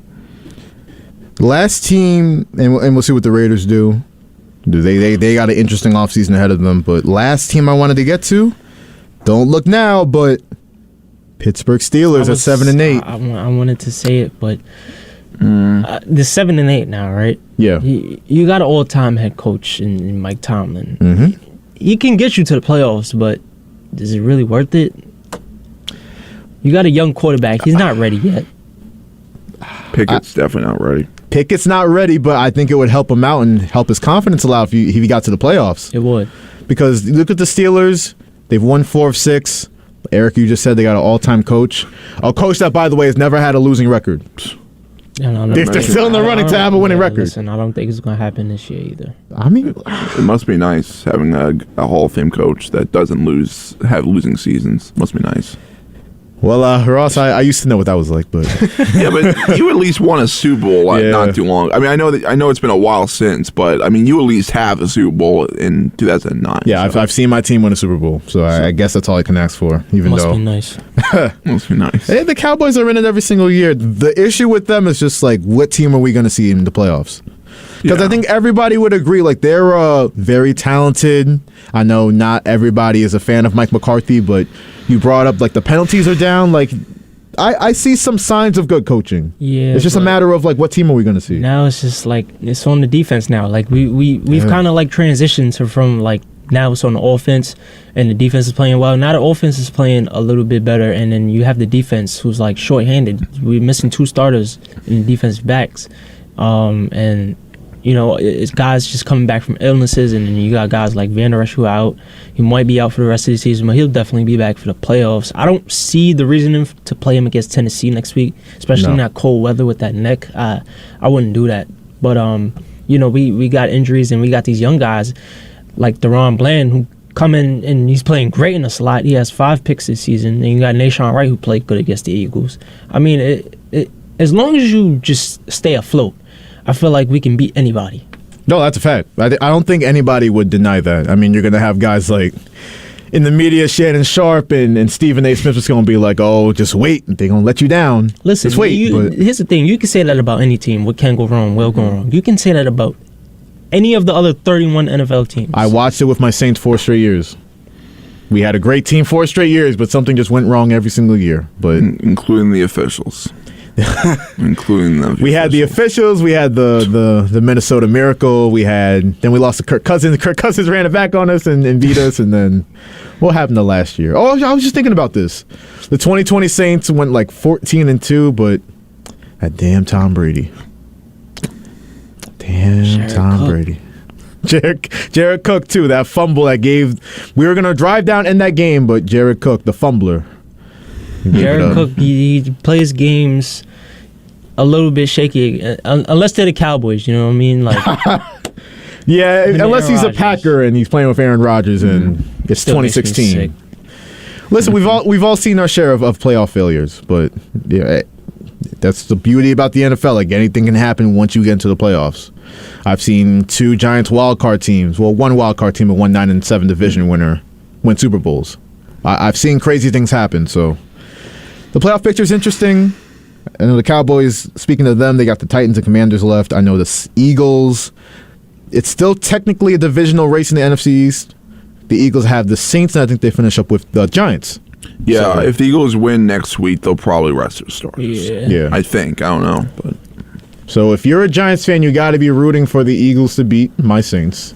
Last team, and we'll see what the Raiders do. They got an interesting offseason ahead of them. But last team I wanted to get to, don't look now, but Pittsburgh Steelers at 7-8. I wanted to say it, but the 7-8 now, right? Yeah. You got an all-time head coach in Mike Tomlin. Mm-hmm. He can get you to the playoffs, but is it really worth it? You got a young quarterback. He's not ready yet. Pickett's definitely not ready. Pickett's not ready, but I think it would help him out and help his confidence a lot if he got to the playoffs. It would. Because look at the Steelers. They've won 4 of 6. Eric, you just said they got an all-time coach. A coach that, by the way, has never had a losing record. They're still in the running to have a winning record. Listen, I don't think it's going to happen this year either. I mean, it must be nice having a Hall of Fame coach that doesn't have losing seasons. Must be nice. Well, Ross, I used to know what that was like, but yeah, but you at least won a Super Bowl not too long. I mean, I know it's been a while since, but I mean, you at least have a Super Bowl in 2009. Yeah, so. I've seen my team win a Super Bowl, so I guess that's all I can ask for. Must be nice. Must be nice. Hey, the Cowboys are in it every single year. The issue with them is just like, what team are we going to see in the playoffs? Because I think everybody would agree, like they're very talented. I know not everybody is a fan of Mike McCarthy, but you brought up like the penalties are down. Like I see some signs of good coaching. Yeah, it's just a matter of like what team are we going to see? Now it's just like it's on the defense now. Like we've kind of like transitioned from like now it's on the offense and the defense is playing well. Now the offense is playing a little bit better, and then you have the defense who's like shorthanded. We're missing 2 starters in the defensive backs, and. You know, it's guys just coming back from illnesses, and then you got guys like Van Der Esch who are out. He might be out for the rest of the season, but he'll definitely be back for the playoffs. I don't see the reason to play him against Tennessee next week, especially in that cold weather with that neck. I wouldn't do that. But, you know, we got injuries, and we got these young guys like Deron Bland who come in, and he's playing great in the slot. He has 5 picks this season, and you got Nashawn Wright who played good against the Eagles. I mean, as long as you just stay afloat, I feel like we can beat anybody. No, that's a fact. I don't think anybody would deny that. I mean, you're going to have guys like, in the media, Shannon Sharp and Stephen A. Smith is going to be like, oh, just wait. They're going to let you down. Listen, just wait. Here's the thing. You can say that about any team. What can go wrong will go wrong. You can say that about any of the other 31 NFL teams. I watched it with my Saints 4 straight years. We had a great team 4 straight years, but something just went wrong every single year. But including the officials. including the We had the officials. We had the Minnesota Miracle. Then we lost to Kirk Cousins. Kirk Cousins ran it back on us and beat us. And then what happened to last year? Oh, I was just thinking about this. The 2020 Saints went like 14-2, but that damn Tom Brady. Brady. Jared Cook too. That fumble that we were gonna drive down in that game, but Jared Cook, the fumbler. Jared Cook, he plays games a little bit shaky, unless they're the Cowboys. You know what I mean? Like, yeah, unless Aaron he's Rodgers. a Packer and he's playing with Aaron Rodgers, and it's Still makes me 2016. sick. Listen, we've all seen our share of playoff failures, but yeah, that's the beauty about the NFL. Like, anything can happen once you get into the playoffs. I've seen 2 Giants wildcard teams, well, 1 wildcard team and 1 9-7 division winner win Super Bowls. I've seen crazy things happen, so the playoff picture is interesting. I know the Cowboys, speaking of them, they got the Titans and Commanders left. I know the Eagles, it's still technically a divisional race in the NFC East. The Eagles have the Saints, and I think they finish up with the Giants. Yeah, So, if the Eagles win next week, they'll probably rest their starters. yeah. I think. I don't know, but So if you're a Giants fan, you got to be rooting for the Eagles to beat my Saints.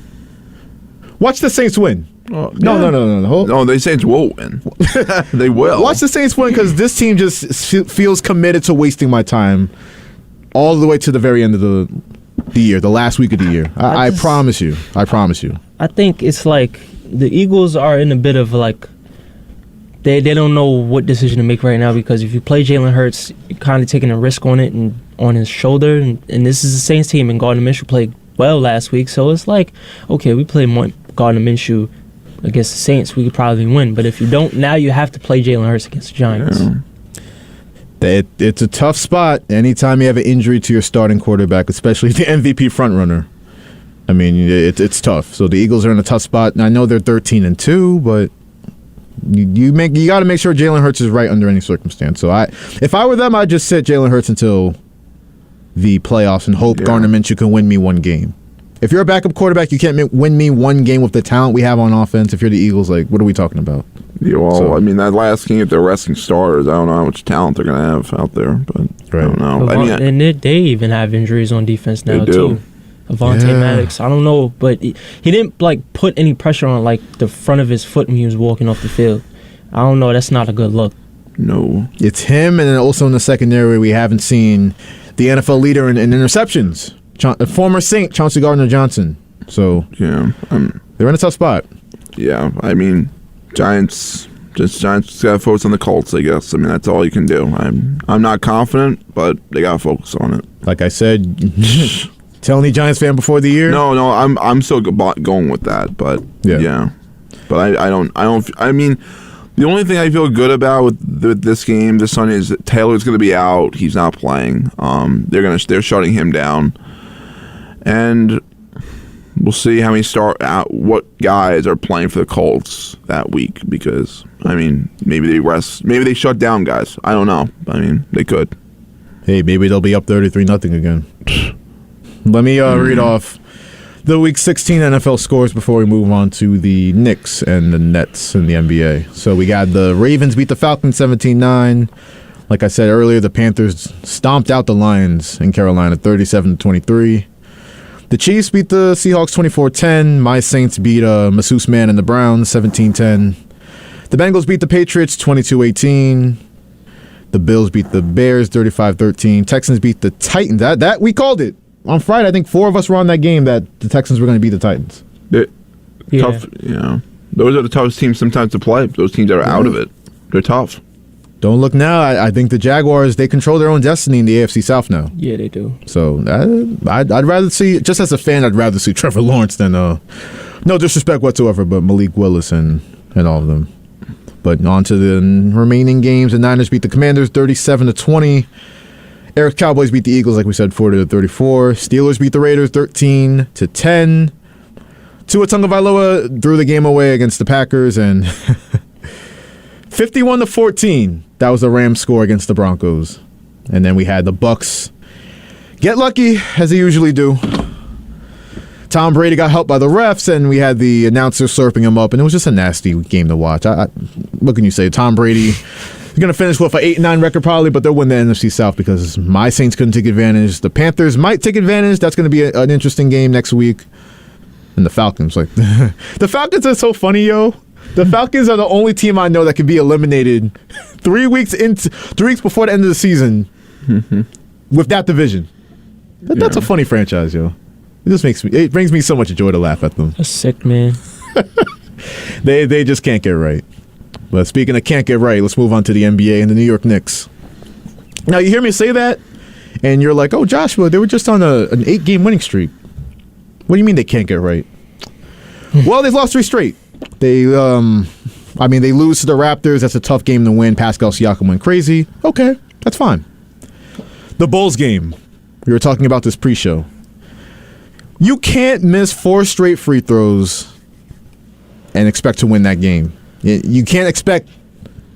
Watch the Saints win. No. No, the Saints will win. They will. Watch the Saints win, because this team just feels committed to wasting my time all the way to the very end of the year, the last week of the year. I promise you. I promise you. I think it's like the Eagles are in a bit of like they don't know what decision to make right now, because if you play Jalen Hurts, you're kind of taking a risk on it and on his shoulder, and this is the Saints team, and Gardner Minshew played well last week, so it's like, okay, we play Gardner Minshew against the Saints, we could probably win, but if you don't, now you have to play Jalen Hurts against the Giants. Yeah. It's a tough spot anytime you have an injury to your starting quarterback, especially the MVP frontrunner. I mean, it's tough. So the Eagles are in a tough spot, and I know they're 13-2, but you got to make sure Jalen Hurts is right under any circumstance. So if I were them, I'd just sit Jalen Hurts until the playoffs and hope Gardner Minshew can win me one game. If you're a backup quarterback, you can't win me one game with the talent we have on offense. If you're the Eagles, like, what are we talking about? Yeah, well, I mean, that last game, if they're resting starters, I don't know how much talent they're going to have out there, but I don't know. And they even have injuries on defense now, They do. too. Avonte Maddox, I don't know, but he didn't like put any pressure on like the front of his foot when he was walking off the field. I don't know, that's not a good look. No. It's him, and then also in the secondary, we haven't seen the NFL leader in interceptions, former Saint Chauncey Gardner-Johnson. So Yeah. they're in a tough spot. Yeah, I mean, Giants got to focus on the Colts, I guess. I mean, that's all you can do. I'm not confident, but they got to focus on it. Like I said, tell any Giants fan before the year. No, I'm still going with that, but yeah. But I mean, the only thing I feel good about with this game this Sunday is that Taylor's going to be out. He's not playing. They're shutting him down, and we'll see how many what guys are playing for the Colts that week, because I mean, maybe they shut down guys. I don't know. I mean, they could. Hey, maybe they'll be up 33-0 again. Let me read off the Week 16 NFL scores before we move on to the Knicks and the Nets in the NBA. So we got the Ravens beat the Falcons 17-9. Like I said earlier, the Panthers stomped out the Lions in Carolina 37-23. The Chiefs beat the Seahawks 24-10. My Saints beat Masseuse Man and the Browns 17-10. The Bengals beat the Patriots 22-18. The Bills beat the Bears 35-13. Texans beat the Titans. That we called it. On Friday, I think 4 of us were on that game that the Texans were going to beat the Titans. Tough, those are the toughest teams sometimes to play. Those teams that are out of it, they're tough. Don't look now. I think the Jaguars, they control their own destiny in the AFC South now. Yeah, they do. So I'd rather see, just as a fan, I'd rather see Trevor Lawrence than, no disrespect whatsoever, but Malik Willis and all of them. But on to the remaining games. The Niners beat the Commanders 37-20. Eric's Cowboys beat the Eagles, like we said, 40-34. Steelers beat the Raiders 13-10. Tua Tagovailoa threw the game away against the Packers, and 51-14. That was the Rams score against the Broncos. And then we had the Bucks get lucky, as they usually do. Tom Brady got helped by the refs, and we had the announcer slurping him up, and it was just a nasty game to watch. What can you say? Tom Brady They're going to finish with an 8-9 record probably, but they'll win the NFC South because my Saints couldn't take advantage. The Panthers might take advantage. That's going to be an interesting game next week. And the Falcons, like the Falcons are so funny, yo. The Falcons are the only team I know that can be eliminated 3 weeks before the end of the season with that division. That's a funny franchise, yo. It brings me so much joy to laugh at them. That's sick, man. They just can't get right. But speaking of can't get right, let's move on to the NBA and the New York Knicks. Now, you hear me say that, and you're like, oh, Joshua, they were just on an 8-game winning streak. What do you mean they can't get right? Well, they've lost 3 straight. They lose to the Raptors. That's a tough game to win. Pascal Siakam went crazy. Okay, that's fine. The Bulls game. We were talking about this pre-show. You can't miss 4 straight free throws and expect to win that game. You can't expect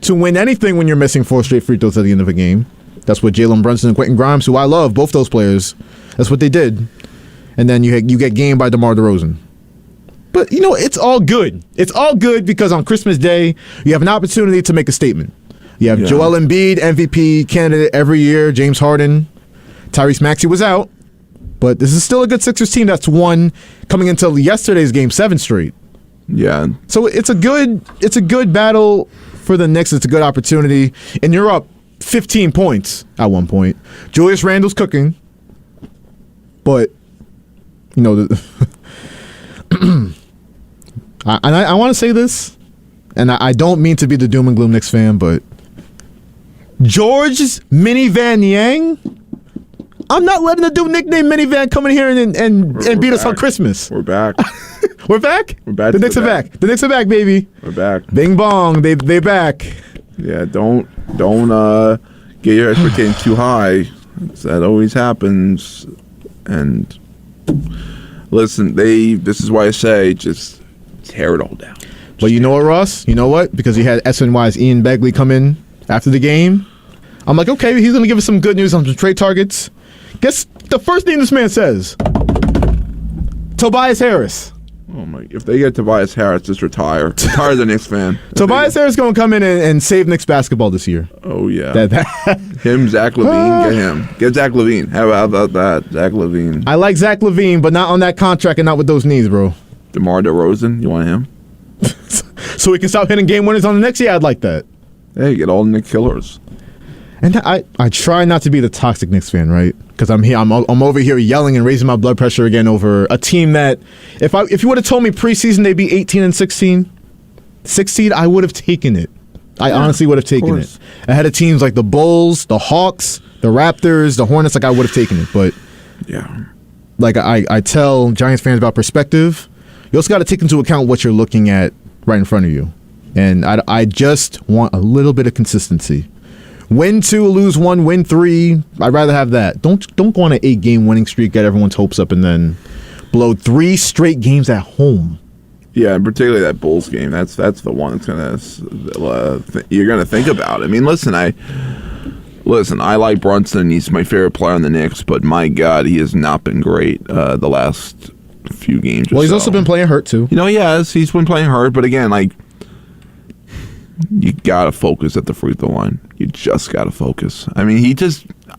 to win anything when you're missing 4 straight free throws at the end of a game. That's what Jalen Brunson and Quentin Grimes, who I love, both those players, that's what they did. And then you get gamed by DeMar DeRozan. But, it's all good. It's all good because on Christmas Day, you have an opportunity to make a statement. You have Joel Embiid, MVP candidate every year, James Harden. Tyrese Maxey was out. But this is still a good Sixers team that's won coming into yesterday's game 7 straight. Yeah. So it's a good battle for the Knicks. It's a good opportunity. And you're up 15 points at one point. Julius Randle's cooking. But, I want to say this, and I don't mean to be the doom and gloom Knicks fan, but George's Minivan Yang, I'm not letting the dude nicknamed Minivan come in here and beat us on Christmas. We're back. We're back? We're back. The Knicks are back. The Knicks are back, baby. We're back. Bing bong, they back. Yeah, don't get your expectations too high. That always happens. And listen, this is why I say just tear it all down. But you know what, Ross? You know what? Because he had SNY's Ian Begley come in after the game. I'm like, okay, he's going to give us some good news on some trade targets. Guess the first thing this man says, Tobias Harris. Oh my! If they get Tobias Harris, just retire. Retire as a Knicks fan. Tobias Harris going to come in and save Knicks basketball this year. Oh yeah. Him, Zach LaVine, get him. Get Zach LaVine. How about that, Zach LaVine? I like Zach LaVine, but not on that contract and not with those knees, bro. DeMar DeRozan, you want him? So we can stop hitting game winners on the Knicks? Yeah, I'd like that. Hey, get all the Knicks killers. And I try not to be the toxic Knicks fan, right? Because I'm over here yelling and raising my blood pressure again over a team that if you would have told me preseason they'd be 18-16, 16, I would have taken it. I honestly would have taken it. Ahead of teams like the Bulls, the Hawks, the Raptors, the Hornets, like I would have taken it. But yeah, like I tell Giants fans about perspective, you also got to take into account what you're looking at right in front of you. And I just want a little bit of consistency. Win 2, lose 1, win 3. I'd rather have that. Don't go on an 8-game winning streak, get everyone's hopes up, and then blow 3 straight games at home. Yeah, and particularly that Bulls game. That's the one that's gonna you're gonna think about. I mean, listen, I like Brunson. He's my favorite player on the Knicks, but my God, he has not been great the last few games. Well, he's also been playing hurt too. He has. He's been playing hurt, but again, like, you gotta focus at the free throw line. You just gotta focus. I mean,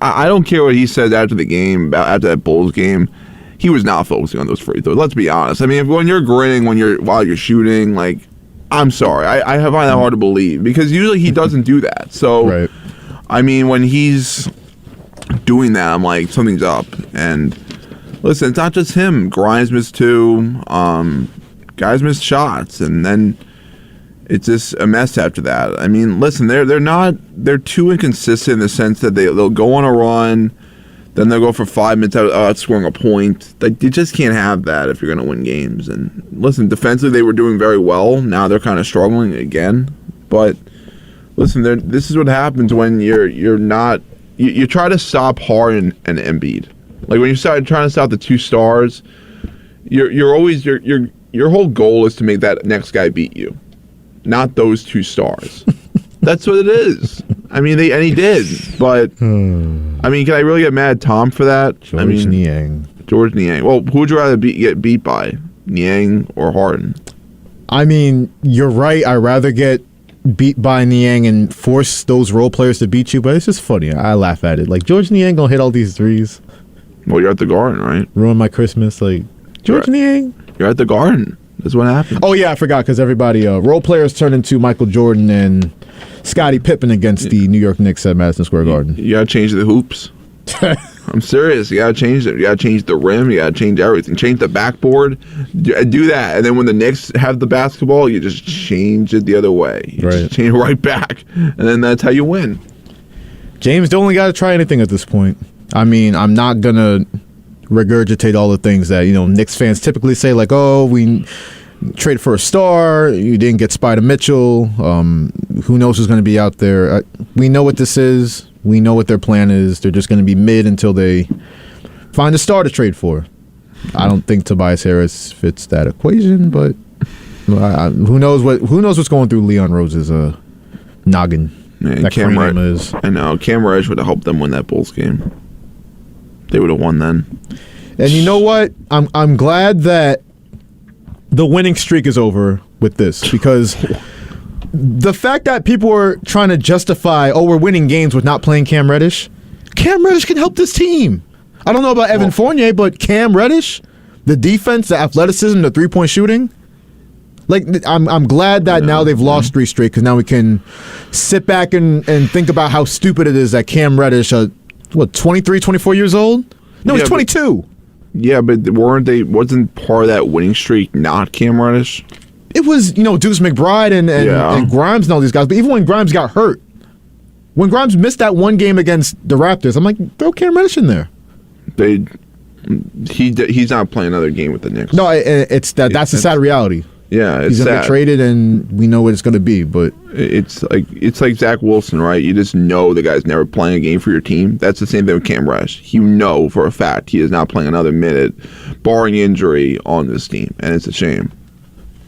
I don't care what he said after the game, after that Bulls game. He was not focusing on those free throws. Let's be honest. I mean, when you're grinning while you're shooting, like, I'm sorry, I find that hard to believe because usually he doesn't do that. So, right. I mean, when he's doing that, I'm like, something's up. And listen, it's not just him. Grimes missed 2. Guys missed shots, and then it's just a mess after that. I mean, listen, they're too inconsistent in the sense that they'll go on a run, then they'll go for 5 minutes out scoring a point. Like, you just can't have that if you're going to win games. And listen, defensively they were doing very well. Now they're kind of struggling again. But listen, this is what happens when you're not. You try to stop Harden and Embiid. Like when you start trying to stop the 2 stars, you're always your whole goal is to make that next guy beat you. Not those 2 stars. That's what it is. I mean, he did. But, I mean, can I really get mad at Tom for that? George Niang. Well, who would you rather get beat by, Niang or Harden? I mean, you're right. I'd rather get beat by Niang and force those role players to beat you, but it's just funny. I laugh at it. Like, George Niang gonna hit all these threes. Well, you're at the Garden, right? Ruin my Christmas. Like, George Niang. You're at the Garden. That's what happened. Oh, yeah, I forgot because everybody, role players turned into Michael Jordan and Scottie Pippen against the New York Knicks at Madison Square Garden. You gotta change the hoops. I'm serious. You gotta change it. You gotta change the rim. You gotta change everything. Change the backboard. Do that, and then when the Knicks have the basketball, you just change it the other way. You just change it right back, and then that's how you win. James don't only got to try anything at this point. I mean, I'm not gonna regurgitate all the things that Knicks fans typically say, like, "Oh, we traded for a star. You didn't get Spider Mitchell. Who knows who's going to be out there?" We know what this is. We know what their plan is. They're just going to be mid until they find a star to trade for. I don't think Tobias Harris fits that equation, but who knows what's going through Leon Rose's noggin. Man, that cranium is. I know. Cam Reddish would have helped them win that Bulls game. They would have won then. And you know what? I'm glad that the winning streak is over with this, because the fact that people are trying to justify, we're winning games with not playing Cam Reddish. Cam Reddish can help this team. I don't know about Evan Fournier, but Cam Reddish, the defense, the athleticism, the three-point shooting. Like, I'm glad that now they've lost 3 straight, because now we can sit back and think about how stupid it is that Cam Reddish, 23, 24 years old? No, he's 22. But wasn't part of that winning streak not Cam Reddish? It was, Deuce McBride and Grimes and all these guys. But even when Grimes got hurt, when Grimes missed that one game against the Raptors, I'm like, throw Cam Reddish in there. He's not playing another game with the Knicks. No, that's the sad reality. Yeah, he's gonna get traded, and we know what it's gonna be. But it's like Zach Wilson, right? You just know the guy's never playing a game for your team. That's the same thing with Cam Reddish. You know for a fact he is not playing another minute, barring injury, on this team, and it's a shame.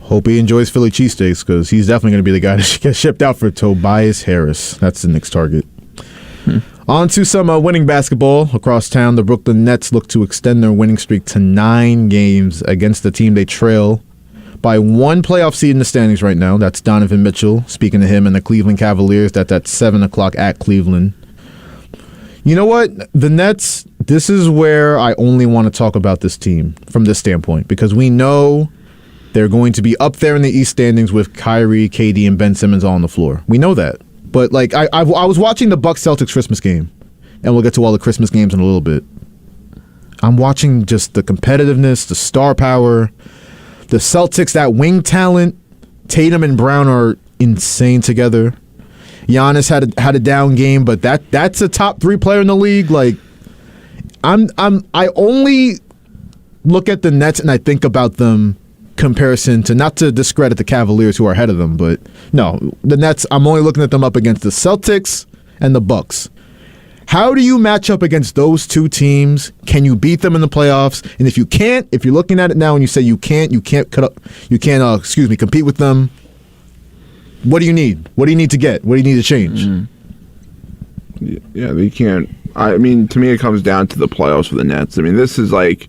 Hope he enjoys Philly cheesesteaks, because he's definitely going to be the guy to get shipped out for Tobias Harris. That's the Knicks target. On to some winning basketball across town. The Brooklyn Nets look to extend their winning streak to 9 games against the team they trail by 1 playoff seed in the standings right now. That's Donovan Mitchell. Speaking to him and the Cleveland Cavaliers, that's at 7 o'clock at Cleveland. You know what? The Nets, this is where I only want to talk about this team from this standpoint, because we know they're going to be up there in the East standings with Kyrie, KD, and Ben Simmons all on the floor. We know that. But like I was watching the Bucks-Celtics Christmas game, and we'll get to all the Christmas games in a little bit. I'm watching just the competitiveness, the star power, the Celtics, that wing talent. Tatum and Brown are insane together. Giannis had a down game, but that's a top 3 player in the league. Like, I only look at the Nets and I think about them comparison to, not to discredit the Cavaliers who are ahead of them, but no, the Nets, I'm only looking at them up against the Celtics and the Bucks. How do you match up against those 2 teams? Can you beat them in the playoffs? And if you can't, if you're looking at it now and you say you can't compete with them, what do you need? What do you need to get? What do you need to change? Yeah, they can't. I mean, to me, it comes down to the playoffs for the Nets. I mean, this is like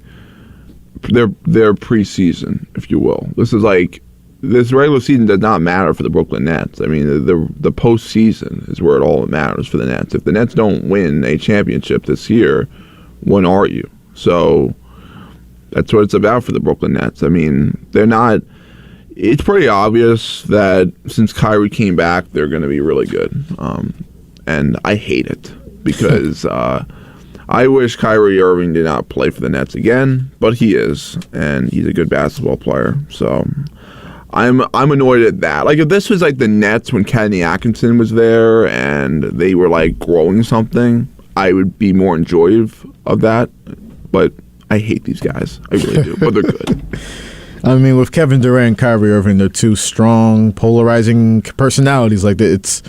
their preseason, if you will. This is like, this regular season does not matter for the Brooklyn Nets. I mean, the postseason is where it all matters for the Nets. If the Nets don't win a championship this year, when are you? So that's what it's about for the Brooklyn Nets. I mean, they're not. It's pretty obvious that since Kyrie came back, they're going to be really good. And I hate it, because I wish Kyrie Irving did not play for the Nets again, but he is, and he's a good basketball player. So I'm annoyed at that. Like, if this was like the Nets when Kenny Atkinson was there and they were like growing something, I would be more enjoyable of that. But I hate these guys. I really do. But they're good. I mean, with Kevin Durant and Kyrie Irving, they're 2 strong, polarizing personalities. Like, it's,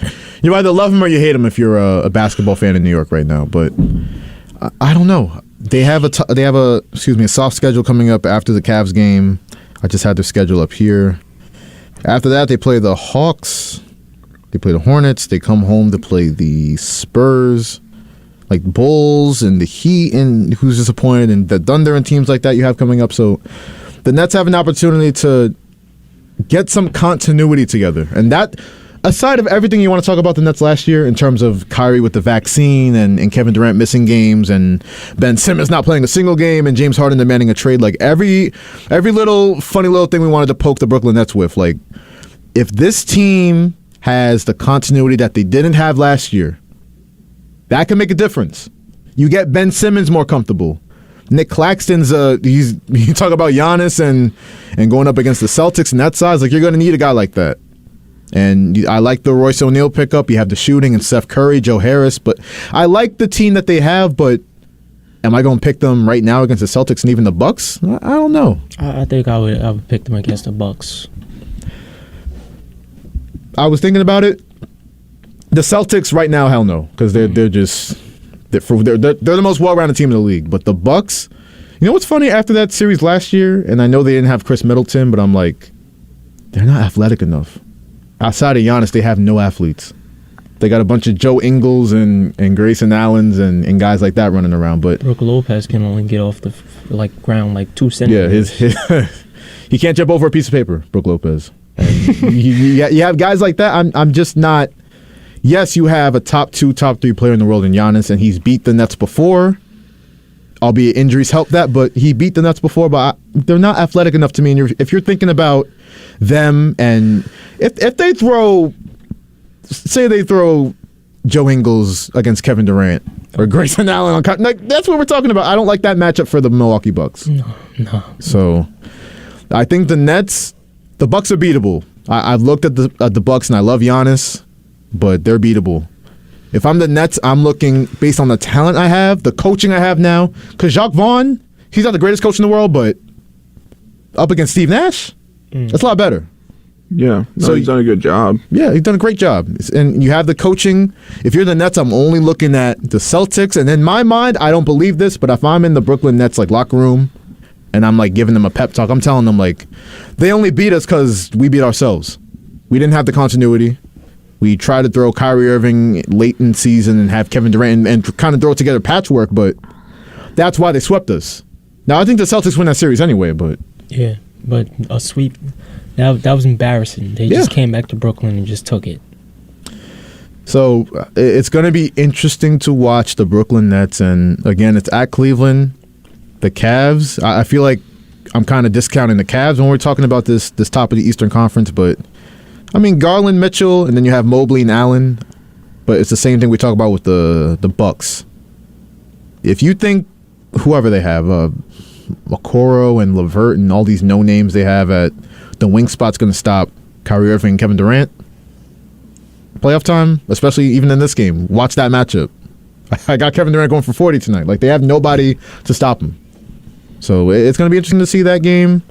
you either love them or you hate them if you're a basketball fan in New York right now. But I don't know. They have a soft schedule coming up after the Cavs game. I just had their schedule up here. After that, they play the Hawks. They play the Hornets. They come home to play the Spurs, like Bulls and the Heat, and who's disappointed, and the Thunder and teams like that you have coming up. So the Nets have an opportunity to get some continuity together. And that, aside of everything you want to talk about the Nets last year in terms of Kyrie with the vaccine and Kevin Durant missing games and Ben Simmons not playing a single game and James Harden demanding a trade, like every little funny little thing we wanted to poke the Brooklyn Nets with, like if this team has the continuity that they didn't have last year, that can make a difference. You get Ben Simmons more comfortable. Nick Claxton's you talk about Giannis and going up against the Celtics and that size, like you're going to need a guy like that. And I like the Royce O'Neal pickup. You have the shooting and Steph Curry, Joe Harris, but I like the team that they have, but am I going to pick them right now against the Celtics and even the Bucks? I don't know. I think I would pick them against the Bucks. I was thinking about it. The Celtics right now, hell no, because they're the most well-rounded team in the league. But the Bucks, you know what's funny? After that series last year, and I know they didn't have Chris Middleton, but I'm like, they're not athletic enough. Outside of Giannis, they have no athletes. They got a bunch of Joe Ingles and Grayson Allens and guys like that running around. But Brook Lopez can only get off the ground like 2 centimeters. Yeah, he can't jump over a piece of paper, Brook Lopez. And you have guys like that. I'm just not. Yes, you have a top 2, top 3 player in the world in Giannis, and he's beat the Nets before. Albeit injuries help that, but he beat the Nets before. But they're not athletic enough to me. And if you're thinking about them, and if they throw, say they throw Joe Ingles against Kevin Durant or Grayson Allen on, like that's what we're talking about. I don't like that matchup for the Milwaukee Bucks. No. So I think the Bucks are beatable. I've looked at the Bucks and I love Giannis, but they're beatable. If I'm the Nets, I'm looking based on the talent I have, the coaching I have now. Because Jacques Vaughn, he's not the greatest coach in the world, but up against Steve Nash, that's a lot better. Yeah, so he's done a good job. Yeah, he's done a great job. And you have the coaching. If you're the Nets, I'm only looking at the Celtics. And in my mind, I don't believe this, but if I'm in the Brooklyn Nets locker room and I'm giving them a pep talk, I'm telling them they only beat us because we beat ourselves. We didn't have the continuity. We tried to throw Kyrie Irving late in season and have Kevin Durant and kind of throw together patchwork, but that's why they swept us. Now, I think the Celtics win that series anyway, but... Yeah, but a sweep, that was embarrassing. They just came back to Brooklyn and just took it. So, it's going to be interesting to watch the Brooklyn Nets, and again, it's at Cleveland. The Cavs, I feel like I'm kind of discounting the Cavs when we're talking about this top of the Eastern Conference, but... I mean, Garland, Mitchell, and then you have Mobley and Allen, but it's the same thing we talk about with the Bucks. If you think whoever they have, Okoro and LeVert and all these no-names they have at the wing spot's going to stop Kyrie Irving and Kevin Durant, playoff time, especially even in this game, watch that matchup. I got Kevin Durant going for 40 tonight. They have nobody to stop him. So it's going to be interesting to see that game.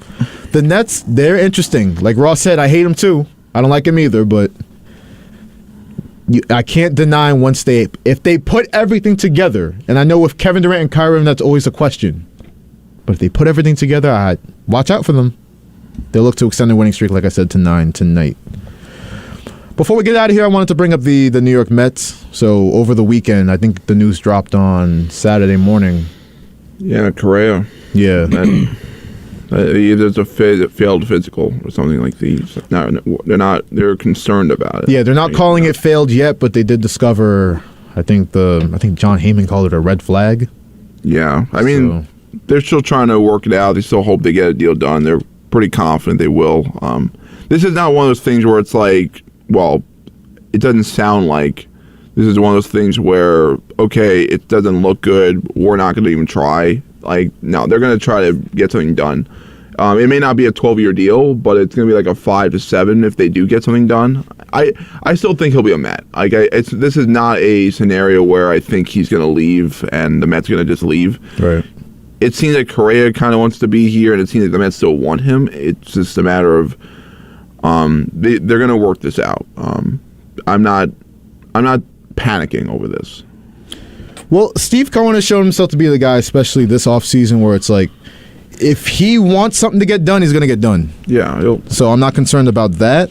The Nets, they're interesting. Like Ross said, I hate them too. I don't like him either, but I can't deny if they put everything together, and I know with Kevin Durant and Kyrie, that's always a question, but if they put everything together, I watch out for them. They'll look to extend their winning streak, like I said, to 9 tonight. Before we get out of here, I wanted to bring up the New York Mets. So over the weekend, I think the news dropped on Saturday morning. Yeah, Correa. Yeah. Either it's a failed physical or something like these. No, they're concerned about it. Yeah, they're not calling it failed yet, but they did discover, I think John Heyman called it a red flag. Yeah, I mean, they're still trying to work it out. They still hope they get a deal done. They're pretty confident they will. This is not one of those things where it's it doesn't sound like this is one of those things where, okay, it doesn't look good, we're not going to even try. No, they're going to try to get something done. It may not be a 12-year deal, but it's going to be a 5 to 7 if they do get something done. I still think he'll be a Met. This is not a scenario where I think he's going to leave and the Mets are going to just leave. Right. It seems like Correa kind of wants to be here, and it seems like the Mets still want him. It's just a matter of they're going to work this out. I'm not panicking over this. Well, Steve Cohen has shown himself to be the guy, especially this offseason, where it's if he wants something to get done, he's going to get done. Yeah. So I'm not concerned about that.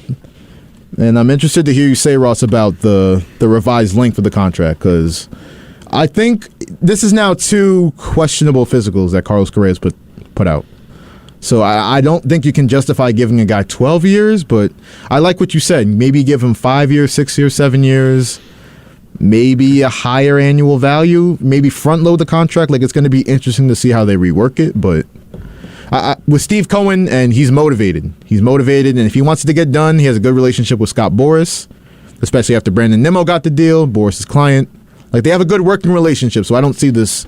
And I'm interested to hear you say, Ross, about the revised length of the contract, because I think this is now 2 questionable physicals that Carlos Correa has put out. So I don't think you can justify giving a guy 12 years, but I like what you said. Maybe give him 5 years, 6 years, 7 years, maybe a higher annual value, maybe front load the contract. Like, it's going to be interesting to see how they rework it. But with Steve Cohen, and he's motivated. He's motivated, and if he wants it to get done, he has a good relationship with Scott Boras, especially after Brandon Nimmo got the deal, Boras' client. Like, they have a good working relationship, so I don't see this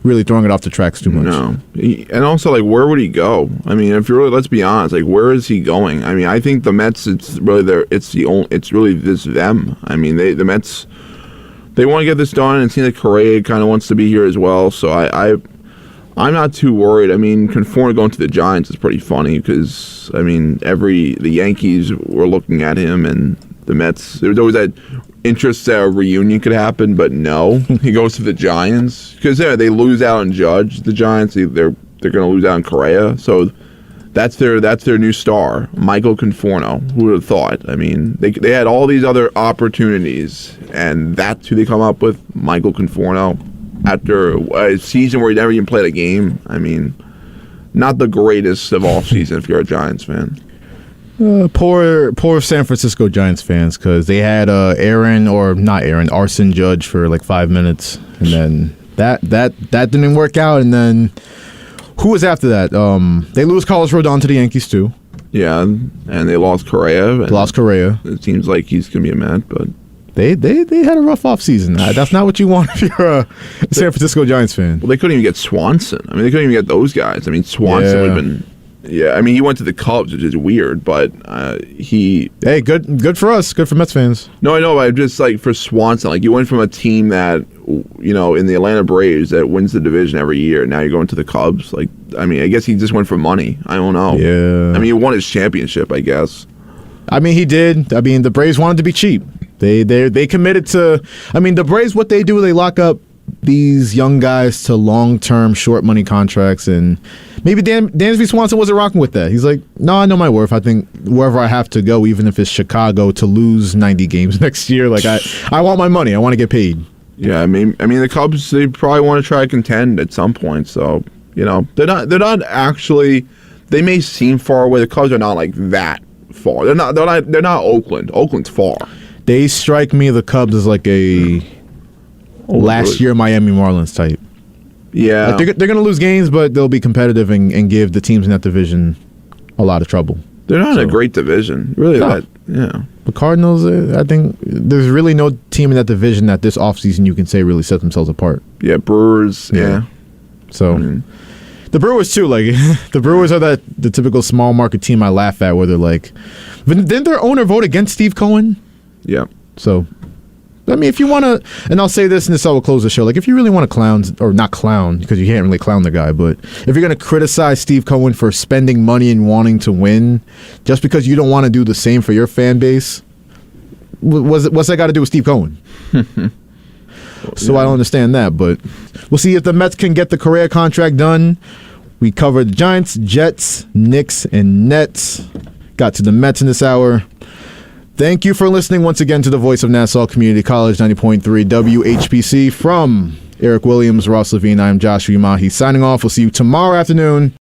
really throwing it off the tracks too much. No. And also, like, where would he go? I mean, if you really, let's be honest, like, where is he going? I mean, I think the Mets, it's really it's really this them. I mean, the Mets, they want to get this done, and it seems like Correa kind of wants to be here as well, so I'm not too worried. I mean, Conforto going to the Giants is pretty funny because, I mean, the Yankees were looking at him, and the Mets, there was always that interest that a reunion could happen, but no, he goes to the Giants because they lose out on Judge. The Giants, they're going to lose out on Correa, so that's their new star, Michael Conforto. Who would have thought? I mean, they had all these other opportunities, and that's who they come up with, Michael Conforto, after a season where he never even played a game. I mean, not the greatest of all season if you're a Giants fan. Poor San Francisco Giants fans, because they had Arson Judge for like 5 minutes, and then that didn't work out. And then who was after that? They lose Carlos Rodon to the Yankees too. Yeah, and they lost Correa. It seems like he's gonna be a Met, but they had a rough offseason. That's not what you want if you're a San Francisco Giants fan. Well, they couldn't even get Swanson. I mean, they couldn't even get those guys. I mean, Swanson would have been. Yeah, I mean, he went to the Cubs, which is weird, but Hey, good for us. Good for Mets fans. No, I know, but just like for Swanson, like you went from a team that, you know, in the Atlanta Braves that wins the division every year, now you're going to the Cubs. Like, I mean, I guess he just went for money. I don't know. Yeah. I mean, he won his championship, I guess. I mean, he did. I mean, the Braves wanted to be cheap. They committed to. I mean, the Braves, what they do, they lock up these young guys to long-term, short money contracts, and maybe Dansby Swanson wasn't rocking with that. He's like, no, I know my worth. I think wherever I have to go, even if it's Chicago, to lose 90 games next year, like I want my money. I want to get paid. Yeah, I mean, the Cubs, they probably want to try to contend at some point. So, you know, they're not actually. They may seem far away. The Cubs are not like that far. They're not Oakland. Oakland's far. They strike me, the Cubs, as like a last year Miami Marlins type. Yeah. Like they're going to lose games, but they'll be competitive and give the teams in that division a lot of trouble. They're not in a great division. Really, no. Yeah. The Cardinals, I think there's really no team in that division that this offseason you can say really set themselves apart. Yeah, Brewers, yeah. So, the Brewers too, like, the Brewers are the typical small market team I laugh at, where they're like, didn't their owner vote against Steve Cohen? Yeah. So, I mean, if you want to, and I'll say this, and this will close the show, like, if you really want to clown, or not clown, because you can't really clown the guy, but if you're going to criticize Steve Cohen for spending money and wanting to win, just because you don't want to do the same for your fan base, what's that got to do with Steve Cohen? So I don't understand that, but we'll see if the Mets can get the Correa contract done. We covered the Giants, Jets, Knicks, and Nets. Got to the Mets in this hour. Thank you for listening once again to the voice of Nassau Community College, 90.3 WHPC. From Erik Williams, Ross Levine, I'm Joshua Umahi signing off. We'll see you tomorrow afternoon